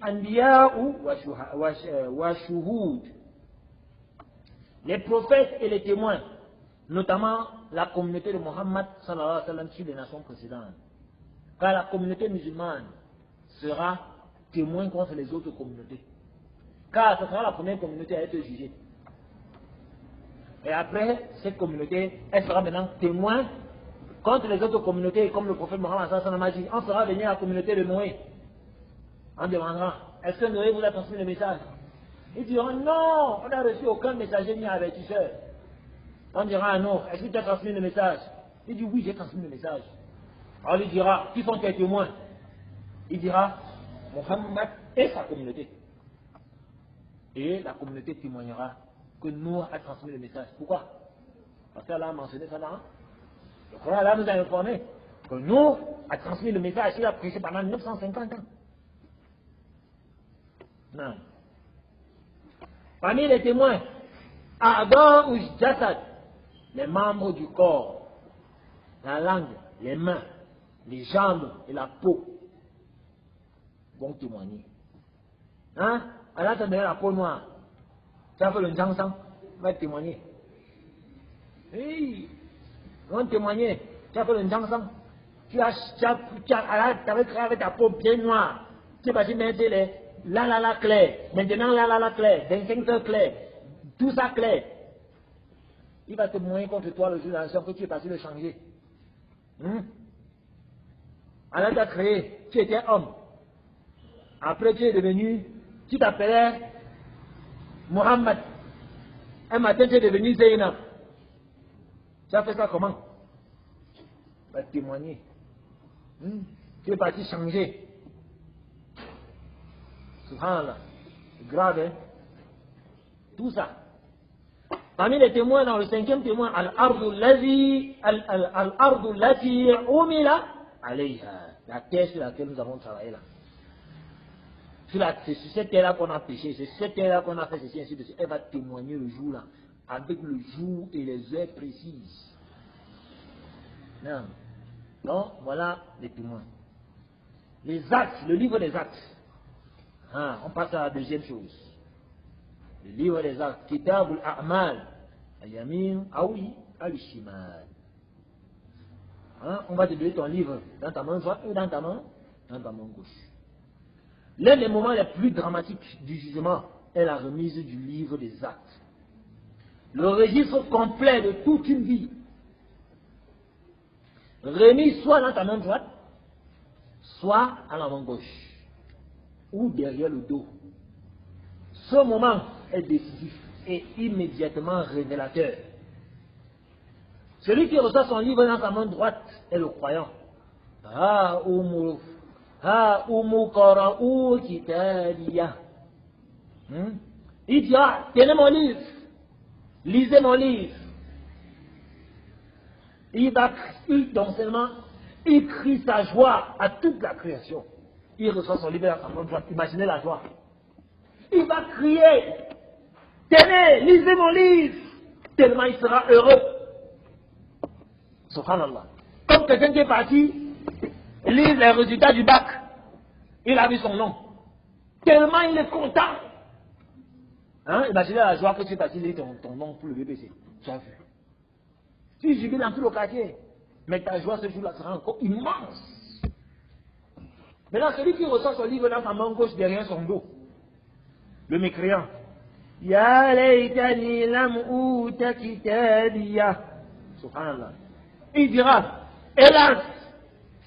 Anbiya'u wa shuhud. Les prophètes et les témoins, notamment la communauté de Mohammed sallallahu alayhi wa sallam sur les nations précédentes. Car la communauté musulmane sera témoin contre les autres communautés. Car ce sera la première communauté à être jugée. Et après, cette communauté, elle sera maintenant témoin contre les autres communautés, comme le prophète Mohammed a dit, on sera venu à la communauté de Noé. On demandera, est-ce que Noé vous a transmis le message? Ils diront, non, on n'a reçu aucun messager ni avertisseur. On dira, non, est-ce que tu as transmis le message? Il dit, oui, j'ai transmis le message. Alors il dira, qui sont tes témoins? Il dira, Mohammed et sa communauté. Et la communauté témoignera que Noé a transmis le message. Pourquoi? Parce qu'Allah a mentionné ça dans le Coran. Allah nous a informé que Noé a transmis le message. Il a prêché pendant 950 ans. Non. Parmi les témoins, Adam ou Jassad, les membres du corps, la langue, les mains, les jambes et la peau vont témoigner. Hein? Allah t'a donné la peau noire. Tu as fait le Njangsang, va témoigner. Oui, ils vont témoigner. Tu as fait le Njangsang. Allah t'avait créé avec ta peau bien noire. Tu es parti mettre les la clair. Maintenant la clair. 25 heures clair. Tout ça clair. Il va témoigner contre toi le jour de la nation que tu es parti le changer. Allah t'a créé. Tu étais homme. Après tu es devenu, tu t'appelais Mohammed. Un matin tu es devenu Zainab. Tu as fait ça comment? Tu vas témoigner. Tu es parti changer. Subhanallah. C'est grave, hein? Tout ça. Parmi les témoins, dans le 5e témoin, Al-Ardu Lati Umila Alayha. La terre sur laquelle nous avons travaillé là. C'est sur cette terre-là qu'on a péché, c'est sur cette terre-là qu'on a fait ceci, ainsi de suite. Elle va témoigner le jour là, avec le jour et les heures précises. Non. Donc, voilà les témoins. Les actes, le livre des actes. On passe à la deuxième chose. Le livre des actes. Kitabul A'mal. Ayamin, Aoui, Al-Shimal. On va te donner ton livre dans ta main droite ou dans ta main gauche. L'un des moments les plus dramatiques du jugement est la remise du livre des actes. Le registre complet de toute une vie. Remis soit dans ta main droite, soit à la main gauche, ou derrière le dos. Ce moment est décisif et immédiatement révélateur. Celui qui reçoit son livre dans sa main droite est le croyant. Il dira, tenez mon livre, lisez mon livre. Il va donc seulement écrire sa joie à toute la création. Il reçoit son livre dans sa main droite. Imaginez la joie. Il va crier, tenez, lisez mon livre. Tellement il sera heureux. Subhanallah. Comme quelqu'un qui est parti lire les résultats du bac. Il a vu son nom. Tellement il est content. Imaginez la joie que tu es parti lire ton nom pour le BBC. Tu as vu. Tu jubiles dans tout le quartier. Mais ta joie ce jour-là sera encore immense. Maintenant, celui qui reçoit son livre dans sa main gauche derrière son dos, le mécréant, Ya laytani lam uta kitabiya. Subhanallah. Il dira, hélas,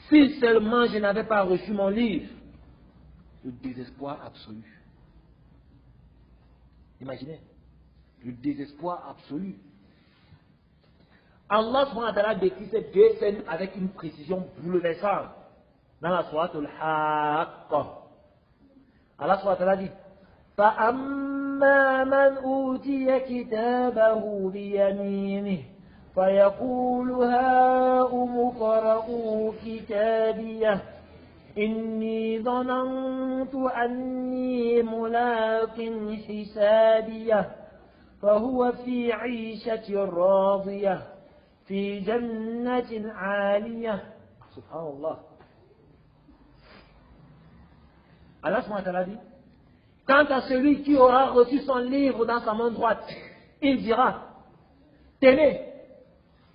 si seulement je n'avais pas reçu mon livre. Le désespoir absolu. Imaginez, le désespoir absolu. Allah subhanahu wa ta'ala décrit ces deux scènes avec une précision bouleversante. Dans la sourate Al-Haqqa. Allah subhanahu wa ta'ala dit, فَأَمَّا مَنْ أُوتِيَ كِتَابَهُ بِيَمِينِهِ فَيَقُولُ هَاؤُمُ اقْرَءُوا كِتَابِيَهْ إِنِّي ظَنَنْتُ أَنِّي مُلَاقٍ حِسَابِيَهْ فَهُوَ فِي عِيشَةٍ رَاضِيَةٍ في جنة عالية. Subhanallah. Allah subhanahu wa ta'ala dit, quant à celui qui aura reçu son livre dans sa main droite, il dira, tenez,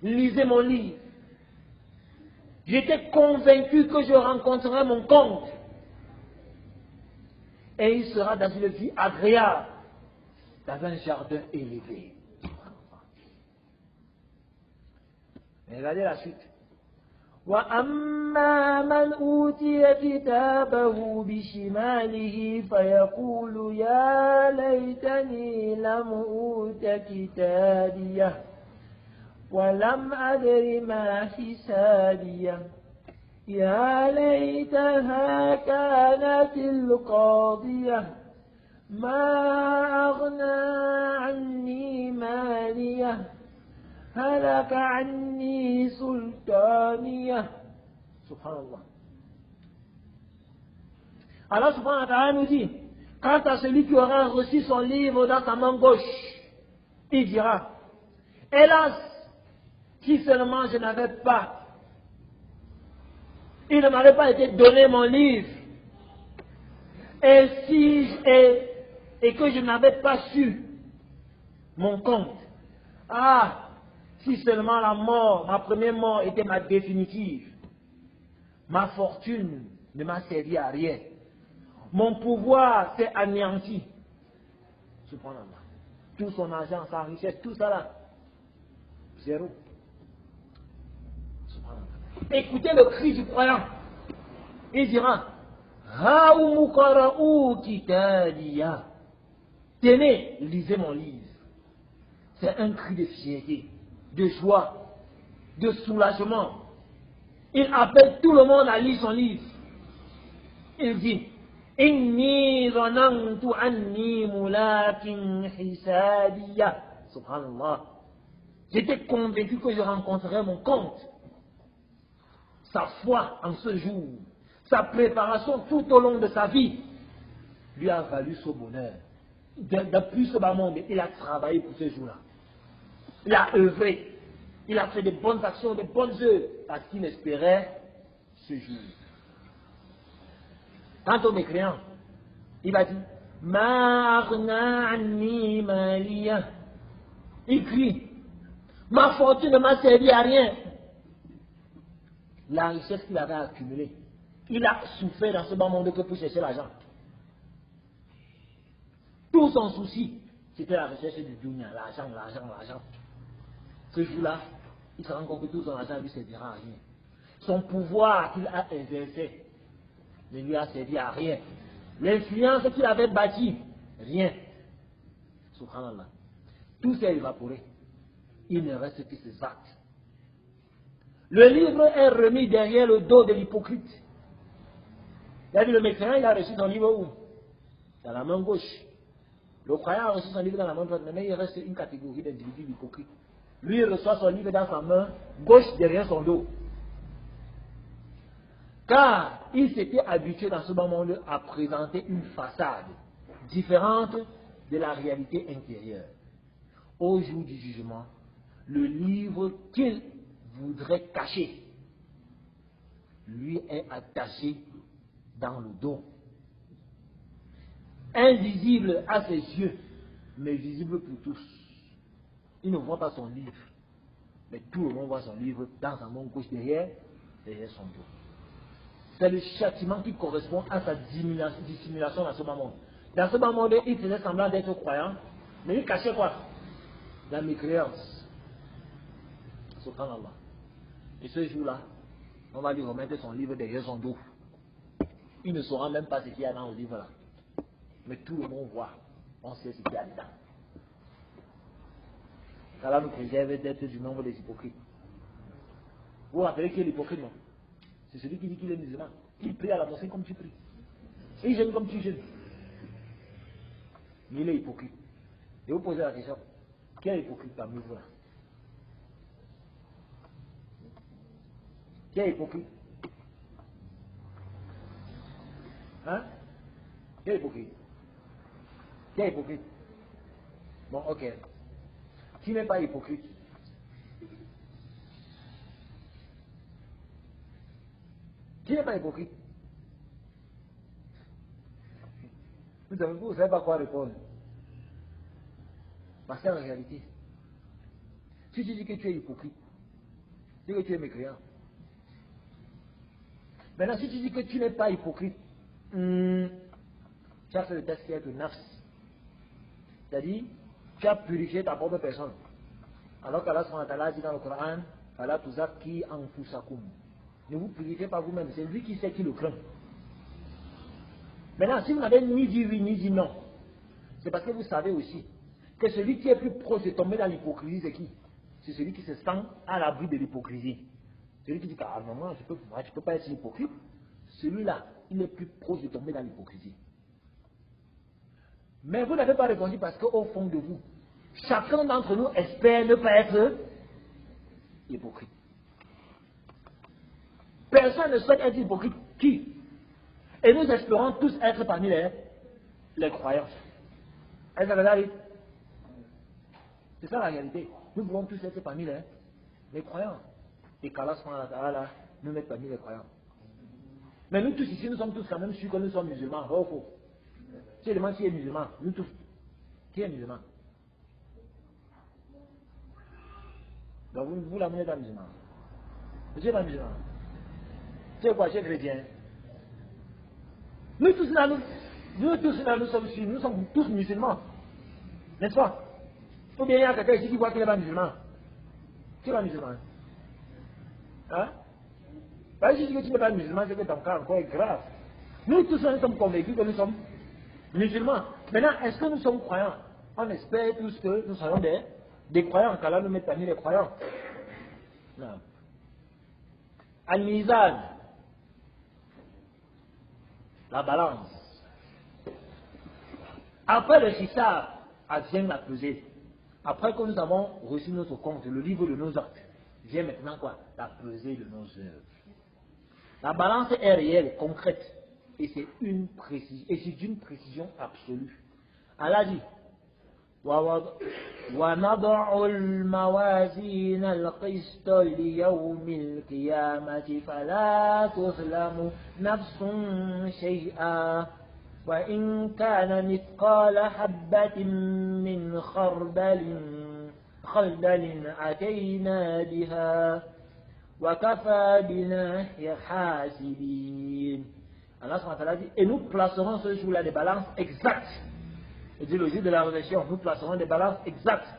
lisez mon livre. J'étais convaincu que je rencontrerais mon compte. Et il sera dans une vie agréable, dans un jardin élevé. Mais regardez la suite. وأما من أوتي كتابه بشماله فيقول يا ليتني لم أوت كتابيه ولم أدر ما حسابيه يا ليتها كانت القاضية ما أغنى عني ماليه هلك عني سلطانيه. Subhanallah. Allah subhanahu wa ta'ala nous dit, quant à celui qui aura reçu son livre dans sa main gauche, il dira, hélas, si seulement je n'avais pas, il ne m'avait pas été donné mon livre, et que je n'avais pas su mon compte. Ah, si seulement la mort, ma première mort était ma définitive, ma fortune ne m'a servi à rien. Mon pouvoir s'est anéanti. Subhanallah. Tout son argent, sa richesse, tout ça là, zéro. Subhanallah. Écoutez le cri du croyant. Il dira, tenez, lisez mon livre. C'est un cri de fierté, de joie, de soulagement. Il appelle tout le monde à lire son livre. Il dit, Inni zanantu anni mulakin hisabiya. Subhanallah. J'étais convaincu que je rencontrerais mon compte. Sa foi en ce jour, sa préparation tout au long de sa vie, lui a valu ce bonheur. Depuis ce bas monde, il a travaillé pour ce jour-là. Il a œuvré. Il a fait de bonnes actions, de bonnes œuvres, parce qu'il espérait ce jour. Quant au mécréant, il va dire, Ma'arna anni maliya. Il crie, ma fortune ne m'a servi à rien. La richesse qu'il avait accumulée, il a souffert dans ce bas monde que pour chercher l'argent. Tout son souci, c'était la recherche du dunya, l'argent, l'argent, l'argent. Ce jour-là, il se rend compte que tout son argent ne lui servira à rien. Son pouvoir qu'il a exercé ne lui a servi à rien. L'influence qu'il avait bâtie, rien. Subhanallah. Tout s'est évaporé. Il ne reste que ses actes. Le livre est remis derrière le dos de l'hypocrite. Il a dit, le mécréant, il a reçu son livre où? Dans la main gauche. Le croyant a reçu son livre dans la main droite, mais il reste une catégorie d'individus hypocrites. Lui, il reçoit son livre dans sa main gauche derrière son dos. Car il s'était habitué dans ce moment à présenter une façade différente de la réalité intérieure. Au jour du jugement, le livre qu'il voudrait cacher lui est attaché dans le dos. Invisible à ses yeux, mais visible pour tous. Il ne voit pas son livre, mais tout le monde voit son livre dans sa main gauche derrière son dos. C'est le châtiment qui correspond à sa dissimulation dans ce moment. Dans ce moment, il faisait semblant d'être croyant, mais il cachait quoi? La mécréance. Subhanallah. Et ce jour-là, on va lui remettre son livre derrière son dos. Il ne saura même pas ce qu'il y a dans le livre là. Mais tout le monde voit. On sait ce qu'il y a dedans. Allah nous préserve d'être du nombre des hypocrites. Vous vous rappelez qui est l'hypocrite, non? C'est celui qui dit qu'il est musulman. Il prie à la mosquée comme tu pries. Il jeûne comme tu jeûnes. Mais il est hypocrite. Et vous posez la question, quel est hypocrite parmi vous là? Qui est hypocrite? Hein? Qui est hypocrite? Qui est hypocrite? Bon, ok. Qui n'est pas hypocrite? Qui n'est pas hypocrite? Vous ne savez pas quoi répondre. Parce qu'en réalité, si tu dis que tu es hypocrite, c'est que tu es mécréant. Maintenant, si tu dis que tu n'es pas hypocrite, tu as fait le test qui est de nafs. C'est-à-dire, tu as purifié ta propre personne. Alors qu'Allah dit dans le Coran, Allah tuzaki anfusakum. Ne vous purifiez pas vous-même, c'est lui qui sait qui le craint. Maintenant, si vous n'avez ni dit oui, ni dit non, c'est parce que vous savez aussi que celui qui est plus proche de tomber dans l'hypocrisie, c'est qui? C'est celui qui se sent à l'abri de l'hypocrisie. Celui qui dit que moi, je ne peux pas être hypocrite. Celui-là, il est plus proche de tomber dans l'hypocrisie. Mais vous n'avez pas répondu parce qu'au fond de vous, chacun d'entre nous espère ne pas être hypocrite. Personne ne souhaite être hypocrite. Qui? Et nous espérons tous être parmi les croyants. Est-ce que vous c'est ça la réalité. Nous voulons tous être parmi les croyants. Et qu'Allah nous mette parmi les croyants. Mais nous tous ici, nous sommes tous quand même sûrs que nous sommes musulmans. Vrai ou faux? Si je demande qui est musulman, nous tous. Qui est musulman? Donc vous l'amenez dans le musulman. Je suis pas musulman. C'est quoi? Je suis chrétien. Nous tous là, nous sommes sûrs, nous sommes tous musulmans. N'est-ce pas? Ou bien il y a quelqu'un ici qui voit qu'il n'est pas musulman. Qui est pas musulman? Hein? Parce que si tu n'es pas musulman, c'est que ton cas encore est grave. Nous tous nous sommes convaincus que nous sommes musulmans. Maintenant, est-ce que nous sommes croyants? On espère tous que nous serons des croyants, qu'Allah nous mette parmi les croyants. Non. Al-Mizan, la balance. Après le Sissab, vient la pesée. Après que nous avons reçu notre compte, le livre de nos actes, vient maintenant quoi? La pesée de nos œuvres. La balance est réelle, concrète, et c'est une précision absolue. Allah dit وَنَضَعُ الْمَوَازِينَ الْقِسْطَ لِيَوْمِ الْقِيَامَةِ فَلَا تُظْلَمُ نَفْسٌ شَيْئًا وَإِنْ كَانَ مِثْقَالَ حَبَّةٍ مِّنْ خَرْدَلٍ أَتَيْنَا بِهَا وَكَفَى بِنَا حَاسِبِينَ. Allah SWT dit, et nous placerons ce jour-là des balances exactes. Et dit le jour de la résurrection, nous placerons des balances exactes.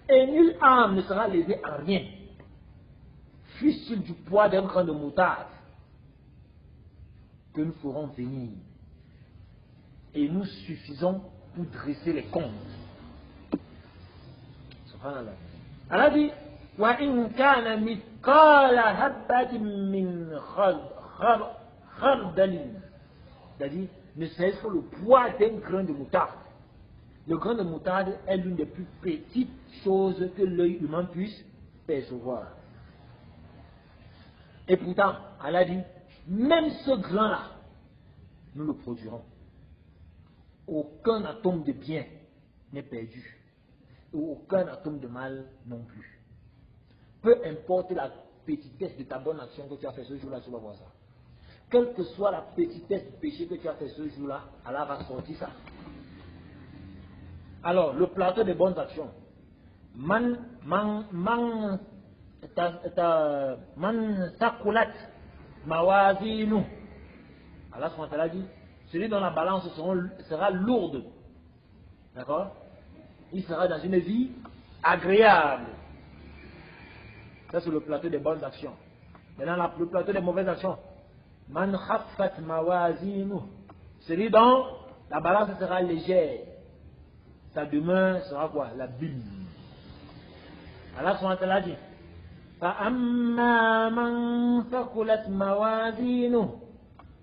Et nulle âme ne sera lésée en rien. Fût-il du poids d'un grain de moutarde que nous ferons venir. Et nous suffisons pour dresser les comptes. Subhanallah. Allah dit, وَإِنْ كَانَ مِثْقَالَ حَبَّةٍ مِّنْ خَرْدَلٍ. C'est-à-dire, ne serait-ce que le poids d'un grain de moutarde. Le grain de moutarde est l'une des plus petites choses que l'œil humain puisse percevoir. Et pourtant, Allah dit, même ce grain-là, nous le produirons. Aucun atome de bien n'est perdu. Et aucun atome de mal non plus. Peu importe la petitesse de ta bonne action que tu as fait ce jour-là, tu vas voir ça. Quelle que soit la petitesse du péché que tu as fait ce jour-là, Allah va sortir ça. Alors, le plateau des bonnes actions. Man sakulat mawazinu. Allah SWT dit, celui dont la balance sera lourde. D'accord? Il sera dans une vie agréable. Ça, c'est le plateau des bonnes actions. Maintenant, le plateau des mauvaises actions. Man khaffat mawazinu. Celui dont la balance sera légère. Sa demeure sera quoi? La Bible. Allah SWT dit فَأَمَّا مَنْ ثَقُلَتْ مَوَازِينُهُ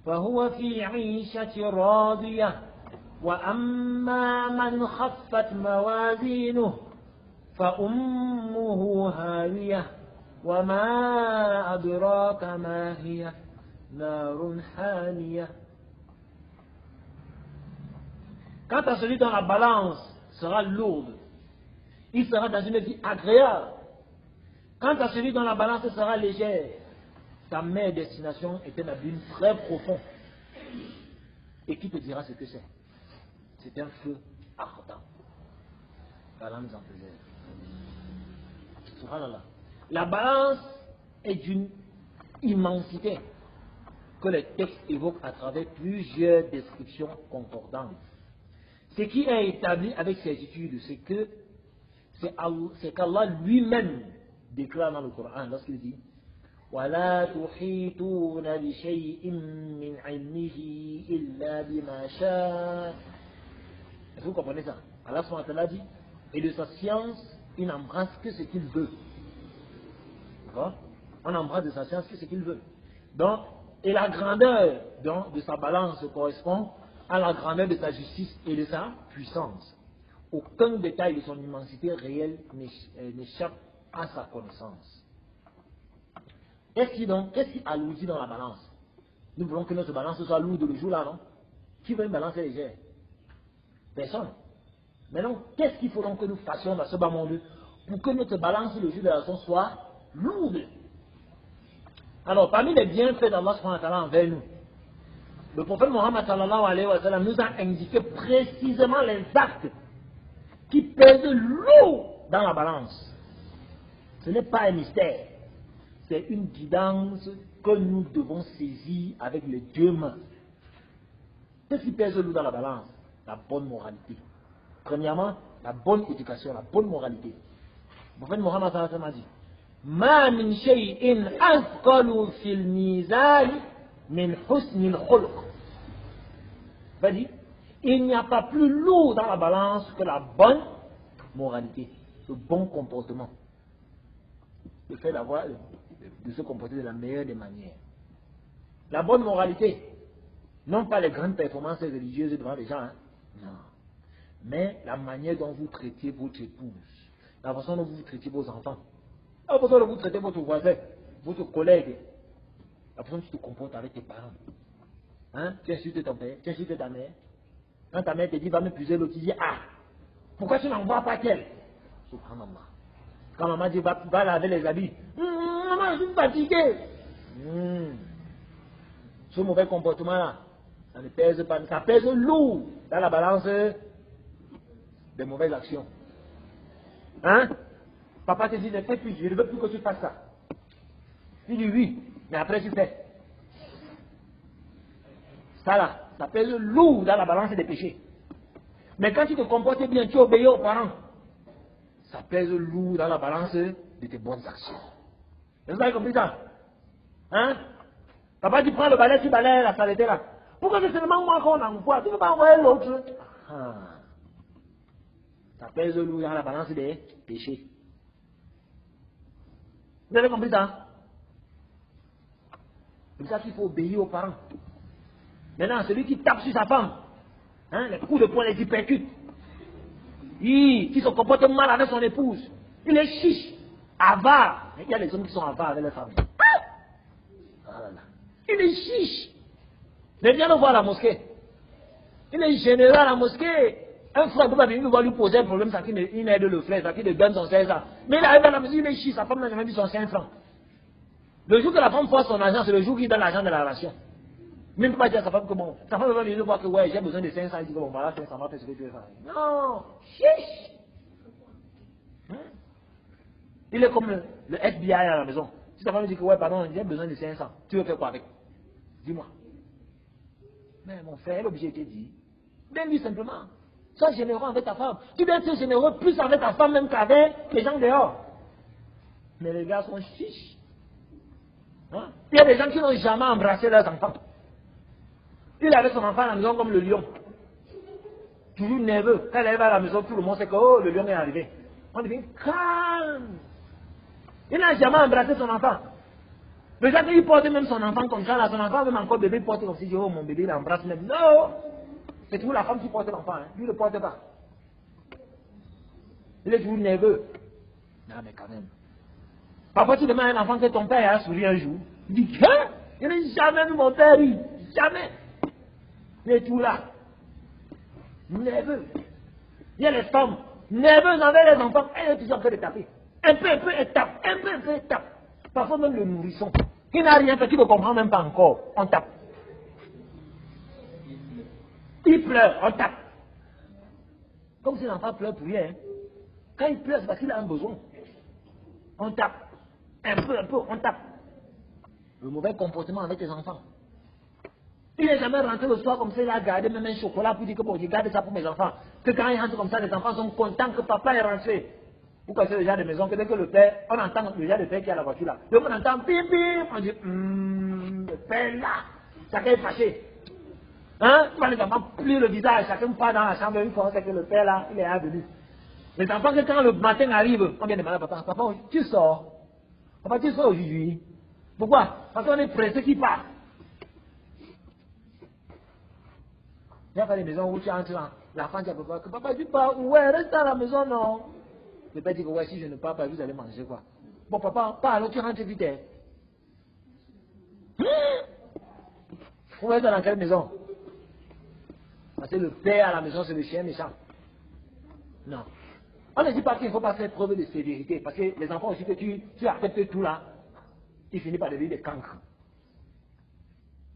فَهُوَ فِي عِيشَةٍ رَاضِيَةٍ وَأَمَّا مَنْ خَفَّتْ مَوَازِينُهُ فَأُمُّهُ هَاوِيَةٌ وَمَا أَدْرَاكَ مَا هِيَهْ نَارٌ حَامِيَةٌ. Quant à celui dont la balance sera lourde, il sera dans une vie agréable. Quant à celui dont la balance sera légère, sa mère destination est un abîme très profond. Et qui te dira ce que c'est? C'est un feu ardent. Allah nous en préserve. Subhanallah. La balance est d'une immensité que les textes évoquent à travers plusieurs descriptions concordantes. Ce qui est établi avec certitude, c'est qu'Allah lui-même déclare dans le Coran lorsqu'il dit وَلَا تُحِيطُونَ بِشَيْءٍ مِّنْ عِلْمِهِ إِلَّا بِمَا شَاءَ. Est-ce que vous comprenez ça? Allah subhanahu wa ta'ala dit, et de sa science, il n'embrasse que ce qu'il veut. D'accord? On embrasse de sa science que ce qu'il veut. Donc, et la grandeur donc, de sa balance correspond à la grandeur de sa justice et de sa puissance. Aucun détail de son immensité réelle n'échappe à sa connaissance. Qu'est-ce qui alourdit dans la balance? Nous voulons que notre balance soit lourde le jour là, non? Qui veut une balance légère? Personne. Mais non, qu'est-ce qu'il faut donc que nous fassions dans ce bas monde pour que notre balance le jour de la leçon soit lourde? Alors, parmi les bienfaits d'Allah subhanahu wa ta'ala envers nous, le prophète Mohammed sallallahu alayhi wa sallam nous a indiqué précisément les actes qui pèsent lourd dans la balance. Ce n'est pas un mystère. C'est une guidance que nous devons saisir avec les deux mains. Qu'est-ce qui pèse lourd dans la balance? La bonne moralité. Premièrement, la bonne éducation, la bonne moralité. Le prophète Mohammed sallallahu alayhi wa sallam a dit, Ma min shay'in azqalu fil mizan min husnil khuluq. C'est-à-dire, il n'y a pas plus lourd dans la balance que la bonne moralité, le bon comportement. Le fait de se comporter de la meilleure des manières. La bonne moralité, non pas les grandes performances religieuses devant les gens, hein. Non. Mais la manière dont vous traitez votre épouse, la façon dont vous traitez vos enfants, la façon dont vous traitez votre voisin, votre collègue, la façon dont tu te comportes avec tes parents. Hein? Tu insultes ton père, tu insultes ta mère. Quand ta mère te dit va me puiser l'eau, tu dis ah, pourquoi tu n'envoies pas qu'elle? Subhanallah. Quand maman dit va laver les habits, maman je suis fatigué. Ce mauvais comportement là, ça ne pèse pas, ça pèse lourd dans la balance des mauvaises actions. Hein? Papa te dit ne fais plus, je ne veux plus que tu fasses ça. Tu dis oui, mais après tu fais. Ça là, ça pèse lourd dans la balance des péchés. Mais quand tu te comportes bien, tu obéis aux parents, ça pèse lourd dans la balance de tes bonnes actions. Vous avez compris ça? Hein? Papa dit prends le balai, tu balayes la saleté là. Pourquoi c'est seulement moi qu'on envoie? Tu ne veux pas envoyer l'autre? Ça pèse lourd dans la balance des péchés. Vous avez compris ça? C'est pour ça qu'il faut obéir aux parents. Maintenant, celui qui tape sur sa femme, hein, les coups de poing, les hypercutes, qui se comporte mal avec son épouse, il est chiche, avare. Il y a des hommes qui sont avares avec les femmes. Il est chiche. Il vient de voir la mosquée. Il est général à la mosquée. Un frère ne peut pas venir voir lui poser un problème, ça qui aide le frère, ça qui le donne son 16 ans. Mais il arrive à la maison, il est chiche, sa femme n'a jamais vu son 5 francs. Le jour que la femme force son argent, c'est le jour qu'il donne l'argent de la relation. Même pas dire à sa femme que bon, sa femme va venir voir que ouais, j'ai besoin de 500, il dit que bon, voilà, 500, va faire ce que tu veux faire. Non, chiche. Il est comme le FBI à la maison. Si ta femme dit que ouais, pardon, j'ai besoin de 500, tu veux faire quoi avec? Dis-moi. Mais mon frère, l'objet était dit. Bien-lui simplement. Sois généreux avec ta femme. Tu dois être généreux plus avec ta femme même qu'avec les gens dehors. Mais les gars sont chiches. Hein? Il y a des gens qui n'ont jamais embrassé leurs enfants. Il est avec son enfant à la maison comme le lion. Toujours nerveux. Quand il arrive à la maison, tout le monde sait que oh, le lion est arrivé. On devient calme. Il n'a jamais embrassé son enfant. Le gars qui porte même son enfant comme ça, là, son enfant même encore bébé porte comme si oh mon bébé il embrasse même. Non! C'est toujours la femme qui porte l'enfant, hein. Lui ne le porte pas. Il est toujours nerveux. Non mais quand même. Parfois tu demandes à un enfant que ton père a souri un jour. Il dit, hein? Il n'a jamais vu mon père rire. Jamais. Il est tout là. Nerveux. Il y a les femmes nerveuses envers les enfants. Elles sont toujours en train de taper. Un peu, elle tape. Un peu, elle tape. Parfois même le nourrisson. Qui n'a rien fait, qui ne comprend même pas encore. On tape. Il pleure, on tape. Comme si l'enfant pleure pour rien. Hein. Quand il pleure, c'est parce qu'il a un besoin. On tape. Un peu, on tape. Le mauvais comportement avec les enfants. Il n'est jamais rentré le soir comme ça, il a gardé même un chocolat pour dire que bon, je garde ça pour mes enfants. Que quand il rentre comme ça, les enfants sont contents que papa est rentré. Vous connaissez le genre de maison que dès que le père, on entend le genre de père qui a la voiture là. Donc on entend bim bim, on dit le père là, chacun est fâché. Hein? Quand les enfants plient le visage, chacun part dans la chambre, une fois que le père là, il est venu. Les enfants, que quand le matin arrive, on vient demander à papa, papa, tu sors. Papa, tu sors aujourd'hui. Pourquoi? Parce qu'on est pressé qu'il part. Il y a pas des maisons où tu entres là, l'enfant dit à papa, que papa, tu pars, ouais, reste dans la maison, non. Le père dit que ouais, si je ne pars pas, vous allez manger quoi. Bon, papa, pars, alors tu rentres vite. Vous êtes dans quelle maison? Parce que le père à la maison, c'est le chien méchant. Non. On ne dit pas qu'il ne faut pas faire preuve de sévérité, parce que les enfants aussi que tu acceptes tout là, ils finissent par devenir des cancres.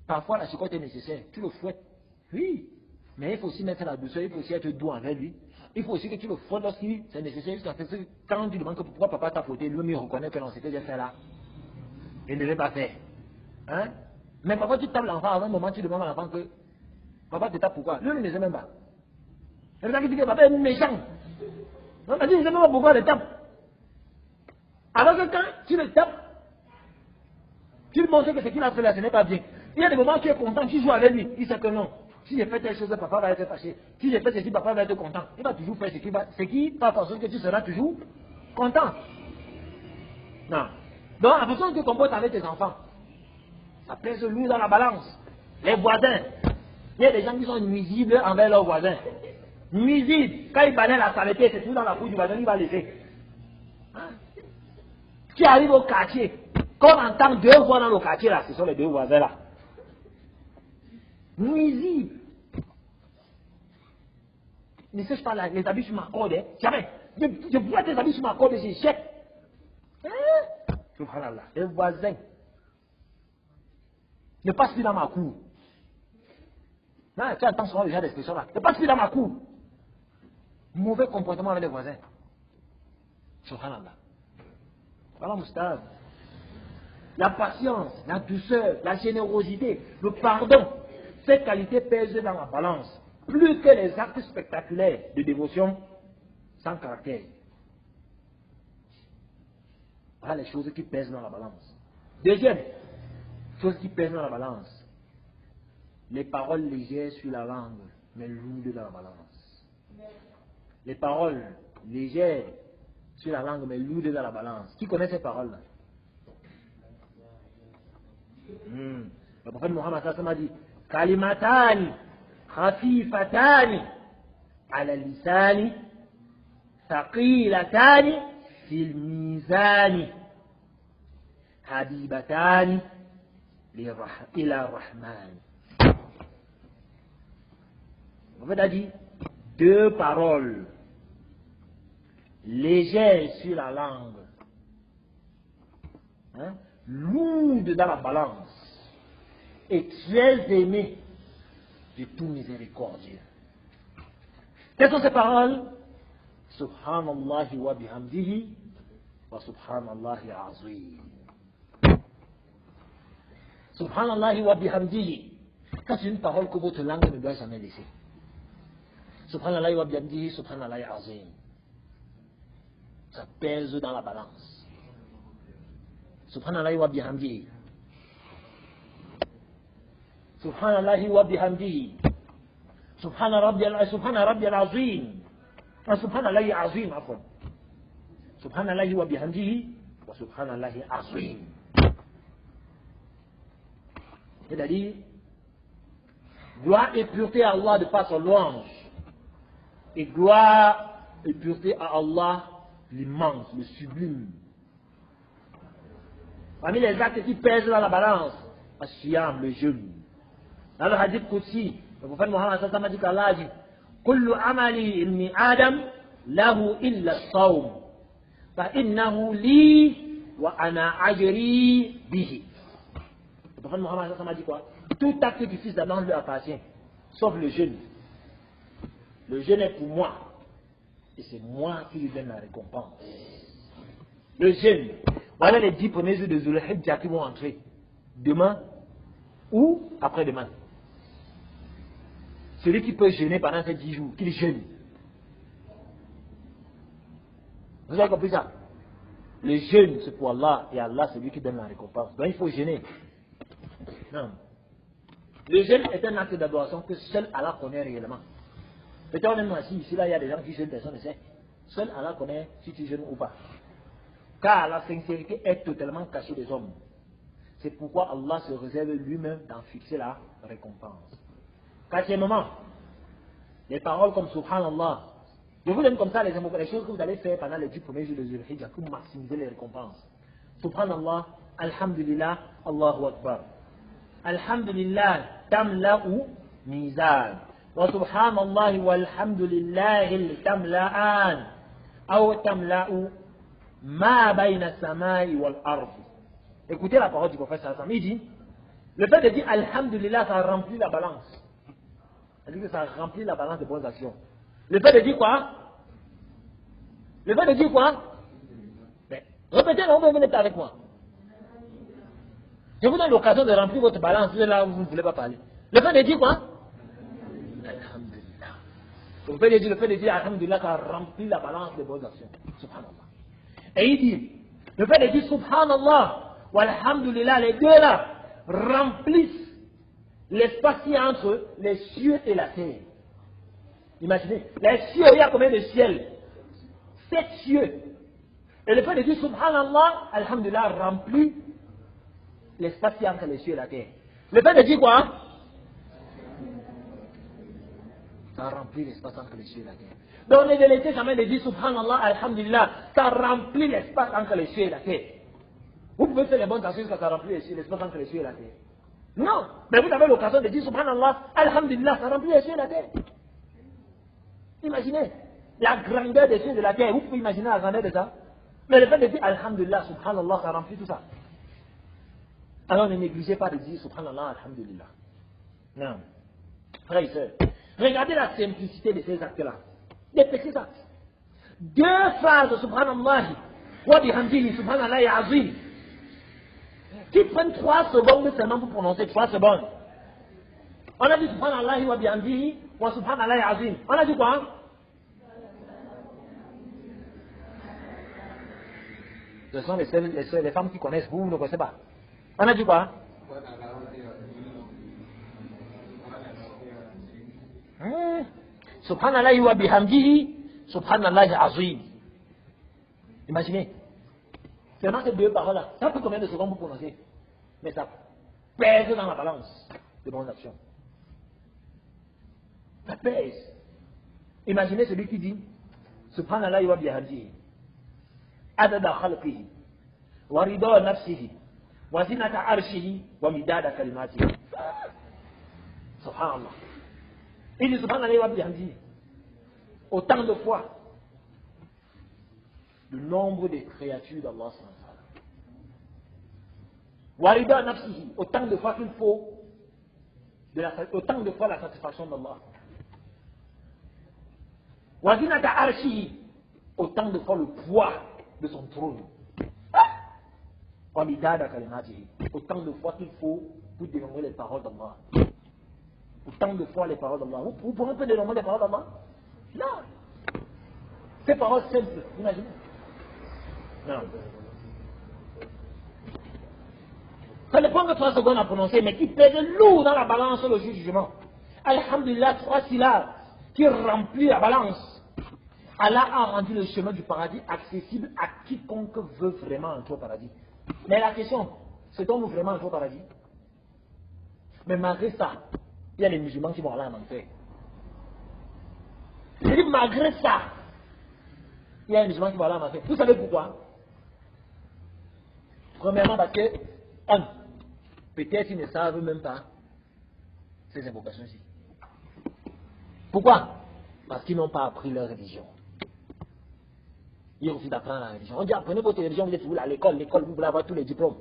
Parfois, la chicotte est nécessaire. Tu le fouettes. Oui. Mais il faut aussi mettre la douceur, il faut aussi être doux envers lui. Il faut aussi que tu le fouettes lorsque c'est nécessaire. Jusqu'à ce que quand tu demandes que pourquoi papa t'a fouetté, lui-même reconnaît que non, c'était bien fait là. Il ne devait pas faire. Hein? Mais parfois tu tapes l'enfant, à un moment tu demandes à l'enfant que papa te tape pourquoi? Lui, il ne sait même pas. C'est ça qui dit que papa est méchant. On a dit, je ne sais même pas pourquoi il le tape. Alors que quand tu le tapes, tu lui montres que ce qu'il a fait là, ce n'est pas bien. Il y a des moments où tu es content, tu joues avec lui. Il sait que non. Si j'ai fait telle chose, papa va être fâché. Si j'ai fait ceci, papa va être content. Il va toujours faire ce qui va faire en sorte que tu seras toujours content. Non. Donc, la façon que tu te comportes avec tes enfants, ça pèse lourd dans la balance. Les voisins, il y a des gens qui sont nuisibles envers leurs voisins. Nuisibles. Quand ils balayent la saleté, c'est tout dans la bouche du voisin, il va laisser. Hein? Tu arrives au quartier, qu'on entend deux voix dans le quartier là, ce sont les deux voisins là. Nuisibles. Ne sais pas les habits sur ma corde, hein? Jamais. Je vois tes habits sur ma corde et je jette. Hein? Subhanallah. Les voisins. Ne passe plus dans ma cour. Non, tu entends souvent les gens d'expression là. Ne passe plus dans ma cour. Mauvais comportement avec les voisins. Subhanallah. Voilà, Moustapha. La patience, la douceur, la générosité, le pardon, ces qualités pèsent dans la balance, plus que les actes spectaculaires de dévotion sans caractère. Voilà les choses qui pèsent dans la balance. Deuxième chose qui pèse dans la balance, les paroles légères sur la langue, mais lourdes dans la balance. Les paroles légères sur la langue, mais lourdes dans la balance. Qui connaît ces paroles-là? Le prophète Mohammed a dit Kalimatani khafifatani ala lisani thaqilatani fil mizani habibatani ila rahman. Le prophète a dit deux paroles légères sur la langue, hein, lourdes dans la balance et très aimées de tout miséricordieux. Quelles sont ces paroles? Subhanallahi wa bihamdihi wa subhanallahi azim. Subhanallahi wa bihamdihi. Ça c'est une parole que votre langue ne doit jamais laisser. Subhanallahi wa bihamdihi, subhanallahi azim. Ça pèse dans la balance. Subhanallahi wa bihamdihi. Subhanallahi wa bihamdihi. Subhana rabbi al-azim. Subhanallahi azim, afwan. Subhanallahi wa bihamdihi wa subhanallahi azim. C'est-à-dire, gloire et pureté à Allah de par son louange. Et gloire et pureté à Allah l'immense, le sublime. Parmi les actes qui pèsent dans la balance, As-Siyam, le jeûne. Dans le hadith Qudsi, le prophète Mohammed sallallahu alayhi wa sallam a dit qu'Allah a dit Kullu amali ibni Adam lahu illa as-sawm fa innahu li wa ana ajri bihi. Le prophète Mohammed sallallahu alayhi wa sallam a dit quoi? Tout acte du fils d'Adam lui appartient, sauf le jeûne. Le jeûne est pour moi. Et c'est moi qui lui donne la récompense. Le jeûne. Voilà les 10 premiers jours de Zulhijjah qui vont entrer. Demain ou après-demain. Celui qui peut jeûner pendant ces 10 jours, qu'il jeûne. Vous avez compris ça? Le jeûne, c'est pour Allah, et Allah, c'est lui qui donne la récompense. Donc il faut jeûner. Non. Le jeûne est un acte d'adoration que seul Allah connaît réellement. Peut-être même assis ici, là, il y a des gens qui jeûnent, personne ne sait. Seul Allah connaît si tu jeûnes ou pas. Car la sincérité est totalement cachée des hommes. C'est pourquoi Allah se réserve lui-même d'en fixer la récompense. Quatrièmement, les paroles comme Subhanallah. Je vous donne comme ça les choses que vous allez faire pendant les 10 premiers jours de Zulhijjah pour maximiser les récompenses. Subhanallah, Alhamdulillah, Allahu Akbar. Alhamdulillah, tamla'u mizan. Wa subhanallah walhamdulillahi tamla'an. Aw tamla'u ma bayna samai wal ardi. Écoutez la parole du prophète sallallahu alayhi wa sallam. Il dit, le fait de dire Alhamdulillah, ça remplit la balance. C'est-à-dire que ça remplit la balance de bonnes actions. Le fait de dire quoi? Le fait de dire quoi? Mais, répétez, non, vous venez avec moi. Je vous donne l'occasion de remplir votre balance, là où vous ne voulez pas parler. Le fait de dire quoi? Alhamdulillah. Le fait de dire Alhamdulillah, ça remplit la balance de bonnes actions. Subhanallah. Et il dit, le fait de dire Subhanallah, walhamdulillah, les deux là, remplissent l'espace qui est entre les cieux et la terre. Imaginez, les cieux, il y a combien de ciels? 7 cieux. Et le fait de dire Subhanallah, Alhamdulillah, remplit l'espace qui est entre les cieux et la terre. Le fait de dire quoi? Ça remplit l'espace entre les cieux et la terre. Donc ne laissez jamais de dire Subhanallah, Alhamdulillah, ça remplit l'espace entre les cieux et la terre. Vous pouvez faire les bonnes actions quand ça remplit l'espace entre les cieux et la terre. Non, mais vous avez l'occasion de dire Subhanallah, Alhamdulillah, ça remplit les cieux et la terre. Imaginez la grandeur des cieux et de la terre. Vous pouvez imaginer la grandeur de ça. Mais le fait de dire Alhamdulillah, Subhanallah, ça remplit tout ça. Alors ne négligez pas de dire Subhanallah, Alhamdulillah. Non. Frères et sœurs, regardez la simplicité de ces actes-là. Des petits actes. 2 phrases de Subhanallah, wa bihamdihi, Subhanallah ya azim, qui prennent 3 secondes seulement pour prononcer, 3 secondes. On a dit Subhanallah wa bihamdihi, wa Subhanallah ya azim. On a dit quoi? Ce sont les femmes qui connaissent, vous ne connaissez pas. On a dit quoi? Subhanallah wa bihamdihi, Subhanallah azim. Imaginez. Seulement ces 2 paroles-là. Ça fait combien de secondes vous prononcez? Mais ça pèse dans la balance de bonnes actions. Ça pèse. Imaginez celui qui dit Subhanallah wa bihamdihi, adada khalqihi, wa rida nafsihi, wa zinata arshihi, wa midada kalimatihi. Subhanallah. Il dit Subhanallah wa bihamdihi. Autant de fois le nombre de créatures d'Allah. Wa rida nafsihi. Autant de fois qu'il faut, autant de fois la satisfaction d'Allah. Wa zinata arshihi. Autant de fois le poids de son trône. Autant de fois qu'il faut pour dénombrer les paroles d'Allah. Autant de fois les paroles d'Allah. Vous pouvez un peu dénombrer les paroles d'Allah? Non. Ces paroles simples, imaginez. Non. Ça ne prend que 3 secondes à prononcer, mais qui pèse lourd dans la balance le jugement. Alhamdulillah, 3 syllabes qui remplissent la balance. Allah a rendu le chemin du paradis accessible à quiconque veut vraiment entrer au paradis. Mais la question, c'est donc vraiment entrer au paradis? Mais malgré ça, il y a des musulmans qui vont aller en enfer. Je dis malgré ça, il y a des musulmans qui vont aller en enfer. Vous savez pourquoi? Premièrement parce que, peut-être ils ne savent même pas ces invocations-ci. Pourquoi? Parce qu'ils n'ont pas appris leur religion. Il refuse d'apprendre la religion. On dit apprenez votre religion, vous êtes à l'école, vous voulez avoir tous les diplômes.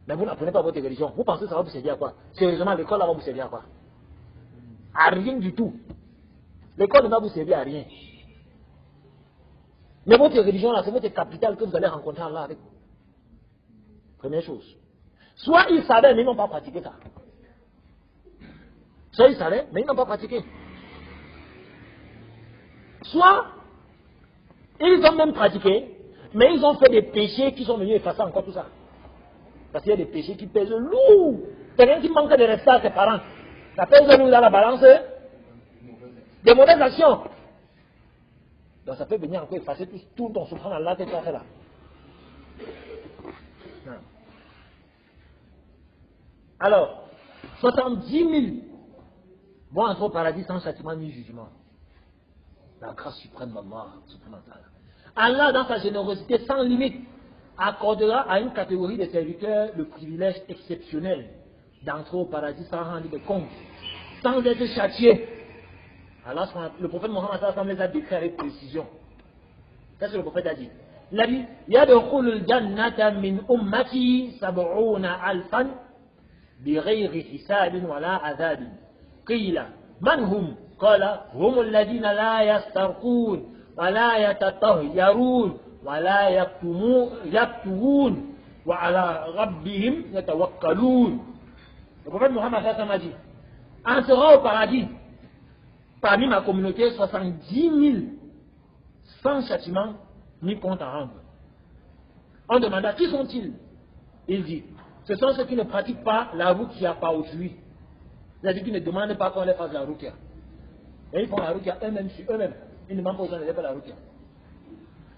Mais vous n'apprenez pas votre religion. Vous pensez que ça va vous servir à quoi? Sérieusement, l'école là va vous servir à quoi? À rien du tout. L'école ne va vous servir à rien. Mais votre religion là, c'est votre capital que vous allez rencontrer Allah avec. Première chose. Soit ils savaient, mais ils n'ont pas pratiqué ça. Soit ils savaient, mais ils n'ont pas pratiqué. Soit ils ont même pratiqué, Mais ils ont fait des péchés qui sont venus effacer encore tout ça. Parce qu'il y a des péchés qui pèsent lourd. Quelqu'un qui manque de respect à ses parents, ça pèse lourd dans la balance des mauvaises actions. Donc ça peut venir encore effacer tout ton souffrance Allah que tu as fait là. Non. Alors, 70 000 vont entrer au paradis sans châtiment ni jugement. La grâce suprême d'Allah, subhanahu wa ta'ala. Allah, dans sa générosité sans limite, accordera à une catégorie de serviteurs le privilège exceptionnel d'entrer au paradis sans rendre de compte, sans être châtié. Alors, le prophète Mohammed les a décrits avec précision. C'est ce que le prophète a dit. Il a dit, yadkhulul jannata min ummati sab'una alfan bighayri hisabin wala adhabin. Qila man hum? Qala hum alladhina la yastarqun wala yatatahharun wala yaktumun wa ala rabbihim yatawakkalun. Le prophète Mohammed a dit, entrera au paradis parmi ma communauté 70 000 sans châtiment ni compte à rendre. On demanda qui sont-ils? Il dit, ce sont ceux qui ne pratiquent pas la ruqya par autrui. C'est-à-dire qu'ils ne demandent pas qu'on les fasse la ruqya. Et ils font la ruqya eux-mêmes sur eux-mêmes. Ils ne demandent pas aux gens de faire la ruqya.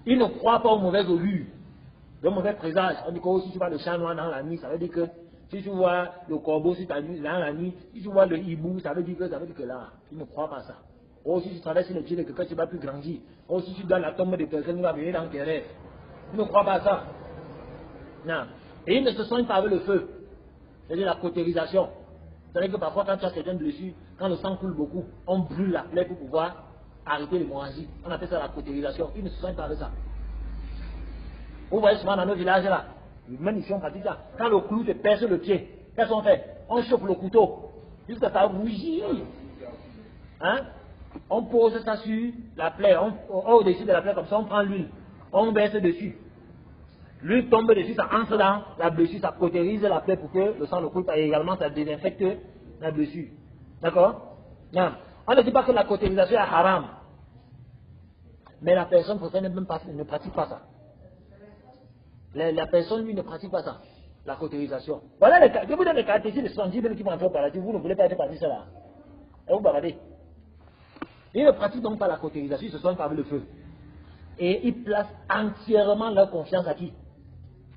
Ils ne croient pas aux mauvaises augures, de mauvais présages. On dit que si tu vois le chat noir dans la nuit, ça veut dire que si tu vois le corbeau dans la nuit, si tu vois le hibou, ça veut dire que là, ils ne croient pas à ça. Ou si tu traverses le pied de quelqu'un, tu ne vas plus grandir. Ou si tu donnes la tombe de quelqu'un, tu vas venir dans tes rêves. Ils ne croient pas à ça. Non. Et ils ne se soignent pas avec le feu. C'est-à-dire la cautérisation. C'est-à-dire que parfois, quand tu as certaines blessures, quand le sang coule beaucoup, on brûle la plaie pour pouvoir arrêter l'hémorragie. On appelle ça la cautérisation. Ils ne se soignent pas avec ça. Vous voyez souvent dans nos villages là, même ici on pratique ça. Quand le clou te perce le pied, qu'est-ce qu'on fait? On chauffe le couteau jusqu'à ça rougit. Hein? On pose ça sur la plaie, au-dessus de la plaie comme ça, on prend l'huile, on baisse dessus. L'huile tombe dessus, ça entre dans la blessure, ça cautérise la plaie pour que le sang ne coule pas et également ça désinfecte la blessure. D'accord? On ne dit pas que la cautérisation est haram. Mais la personne ne pratique pas ça. La personne, lui, ne pratique pas ça. La cautérisation. Voilà, je vous donne les caractéristiques de 70 000 qui vont entrer au paradis. Vous ne voulez pas être parmi cela. Et vous baradez. Ils ne pratiquent donc pas la cautérisation, ils se soignent par le feu. Et ils placent entièrement leur confiance à qui?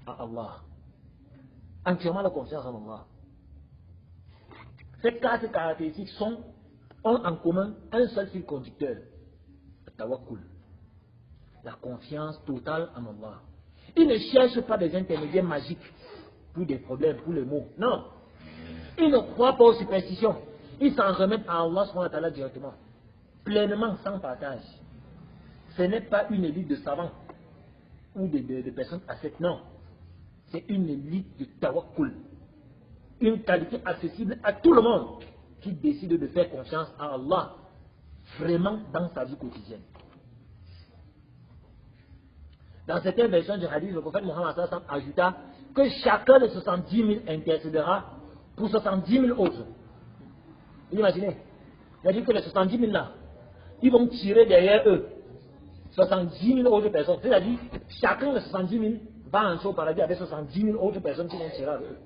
À Allah. Entièrement leur confiance à Allah. Ces quatre caractéristiques ont en commun un seul fil conducteur. Le tawakkul. La confiance totale en Allah. Ils ne cherchent pas des intermédiaires magiques pour des problèmes, pour les maux. Non. Ils ne croient pas aux superstitions. Ils s'en remettent à Allah subhanahu wa ta'ala directement. Pleinement, sans partage. Ce n'est pas une élite de savants ou de personnes ascètes, non. C'est une élite de tawakkul. Une qualité accessible à tout le monde qui décide de faire confiance à Allah vraiment dans sa vie quotidienne. Dans certaines versions du hadith, le prophète Mohammed ajouta que chacun de 70 000 intercédera pour 70 000 autres. Vous imaginez? Il a dit que les 70 000 là, ils vont tirer derrière eux 70 000 autres personnes. C'est-à-dire, chacun de 70 000 va entrer au paradis avec 70 000 autres personnes qui vont tirer avec eux.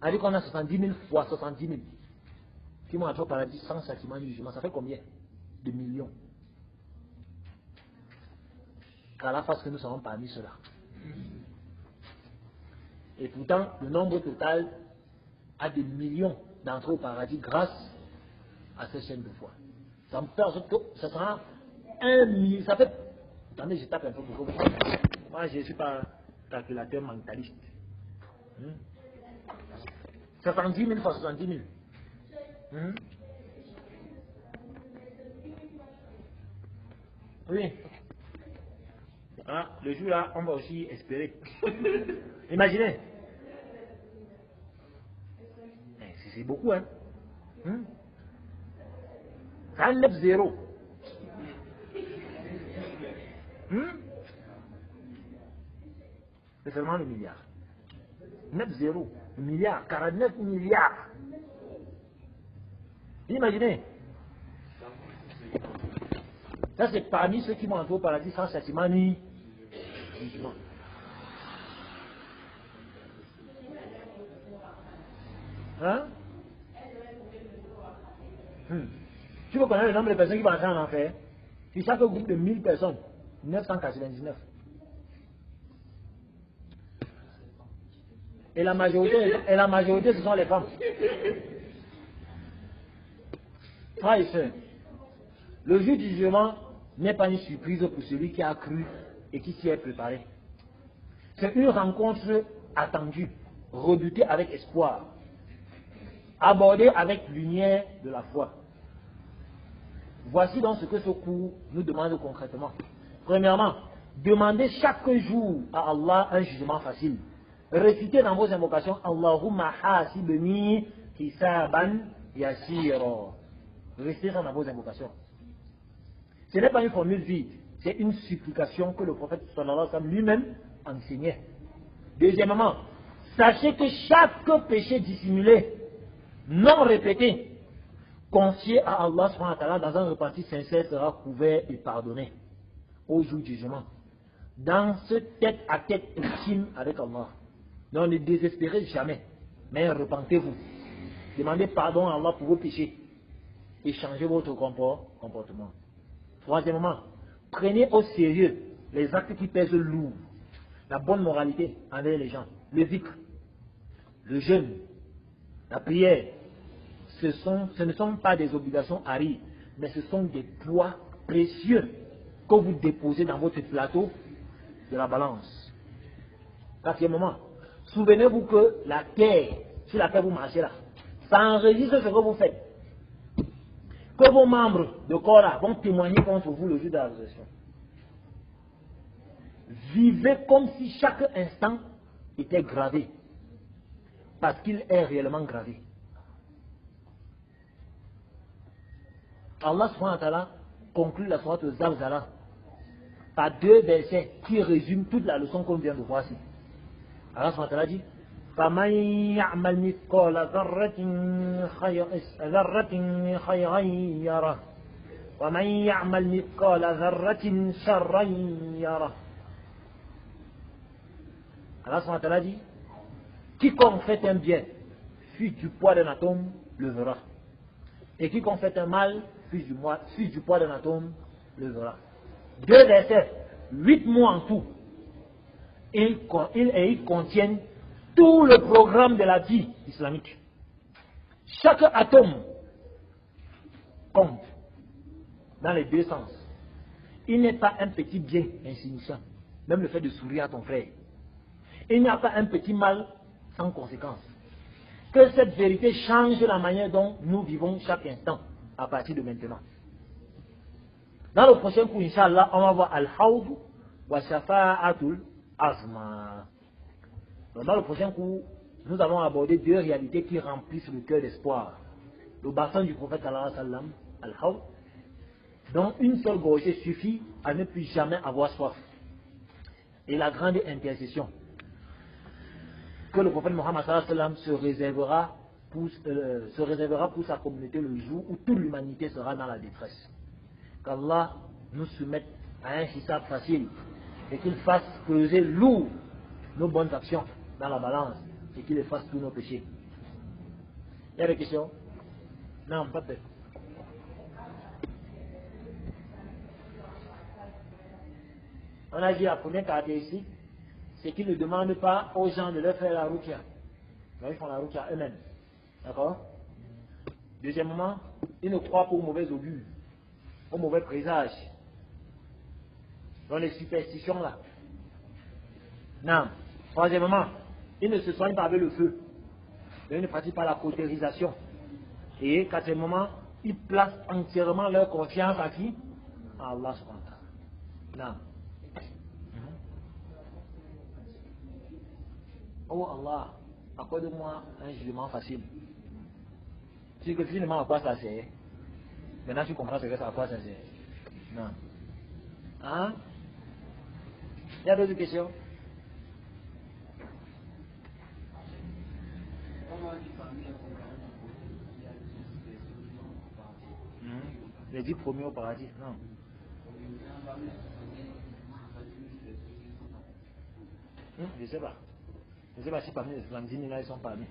Il a dit qu'on a 70 000 fois 70 000 qui vont entrer au paradis sans châtiment ni jugement. Ça fait combien? De millions. Qu'à la face que nous serons parmi ceux-là. Et pourtant, le nombre total a des millions d'entrées au paradis grâce à ces chaînes de foi. Ça me fait en sorte que ça sera 1 million. Ça fait. Attendez, je tape un peu pour vous. Moi, je ne suis pas calculateur mentaliste. 70 000 fois 70 000. Oui. Ah, le jour là, on va aussi espérer. Imaginez. C'est beaucoup, hein. Ça enlève 0. C'est seulement le milliard. 9-0. Milliard. 49 milliards. Imaginez. Ça, c'est parmi ceux qui vont entrer au paradis sans châtiment ni jugement. Hein? Tu veux connaître le nombre de personnes qui vont entrer en enfer? Sur chaque groupe de 1000 personnes, 999. Et la majorité, ce sont les femmes. Frères et sœurs, le jour du jugement n'est pas une surprise pour celui qui a cru et qui s'y est préparé. C'est une rencontre attendue, redoutée avec espoir, abordée avec lumière de la foi. Voici donc ce que ce cours nous demande concrètement. Premièrement, demandez chaque jour à Allah un jugement facile. Récitez dans vos invocations Allahumma hasibni hisaban yasira. Récitez ça dans vos invocations. Ce n'est pas une formule vide, c'est une supplication que le prophète sallallahu alayhi wa sallam lui-même enseignait. Deuxièmement, sachez que chaque péché dissimulé, non répété, confié à Allah subhanahu wa ta'ala dans un repentir sincère sera couvert et pardonné au jour du jugement. Dans ce tête à tête intime avec Allah. Donc ne désespérez jamais, mais repentez-vous. Demandez pardon à Allah pour vos péchés et changez votre comportement. Troisièmement, prenez au sérieux les actes qui pèsent lourd, la bonne moralité envers les gens, le zikr, le jeûne, la prière. Ce ne sont pas des obligations arides, mais ce sont des poids précieux que vous déposez dans votre plateau de la balance. Quatrièmement, souvenez-vous que la terre sur laquelle vous marchez là, ça enregistre ce que vous faites. Que vos membres de corps là vont témoigner contre vous le jour de la résurrection. Vivez comme si chaque instant était gravé, parce qu'il est réellement gravé. Allah subhanahu wa ta'ala conclut la sourate Zalzala par deux versets qui résument toute la leçon qu'on vient de voir ici. Allah subhanahu wa ta'ala dit فَمَنْ يَعْمَلْ مِثْقَالَ ذَرَّةٍ خَيْرًا يَرَهُ وَمَنْ يَعْمَلْ مِثْقَالَ ذَرَّةٍ شَرًّا يَرَهُ. Allah subhanahu wa ta'ala dit quiconque fait un bien, fût du poids d'un atome, le verra. Et quiconque fait un mal, fût du poids d'un atome, le verra. Deux versets, 8 mots en tout. Ils contiennent tout le programme de la vie islamique. Chaque atome compte dans les deux sens. Il n'est pas un petit bien insignifiant, même le fait de sourire à ton frère. Il n'y a pas un petit mal sans conséquence. Que cette vérité change la manière dont nous vivons chaque instant à partir de maintenant. Dans le prochain cours, Inch'Allah, on va voir Al-Hawd wa Shafa'atul Azma. Dans le prochain cours, nous allons aborder deux réalités qui remplissent le cœur d'espoir. Le bassin du prophète sallam, Al-Hawd, dont une seule gorgée suffit à ne plus jamais avoir soif. Et la grande intercession que le prophète Mohammed sallam se réservera pour sa communauté le jour où toute l'humanité sera dans la détresse. Qu'Allah nous soumette à un hisab facile et qu'il fasse peser lourd nos bonnes actions dans la balance et qu'il efface tous nos péchés. Il y a des questions? Non, pas de. On a dit la première caractéristique, c'est qu'ils ne demandent pas aux gens de leur faire la ruqya. Ils font la ruqya eux-mêmes. D'accord? Deuxièmement, ils ne croient pas aux mauvais augures, aux mauvais présages, dans les superstitions là. Non. Troisièmement, ils ne se soignent pas avec le feu. Ils ne pratiquent pas la cautérisation. Et quatrièmement, ils placent entièrement leur confiance à qui? À Allah subhanahu wa ta'ala. Non. Oh Allah, accorde-moi un jugement facile. C'est que finalement à quoi ça sert? Maintenant tu comprends ce que ça à quoi ça sert. Non. Hein? Il y a d'autres questions? Les 10 premiers au paradis, non. Je ne sais pas. Je ne sais pas si parmi les 70 000 là, ils sont parmi.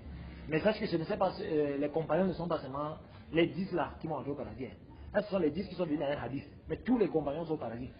Mais sache que je ne sais pas, les compagnons ne sont pas seulement les 10 là qui vont entrer au paradis. Là, ce sont les 10 qui sont venus dans un hadith. Mais tous les compagnons sont au paradis.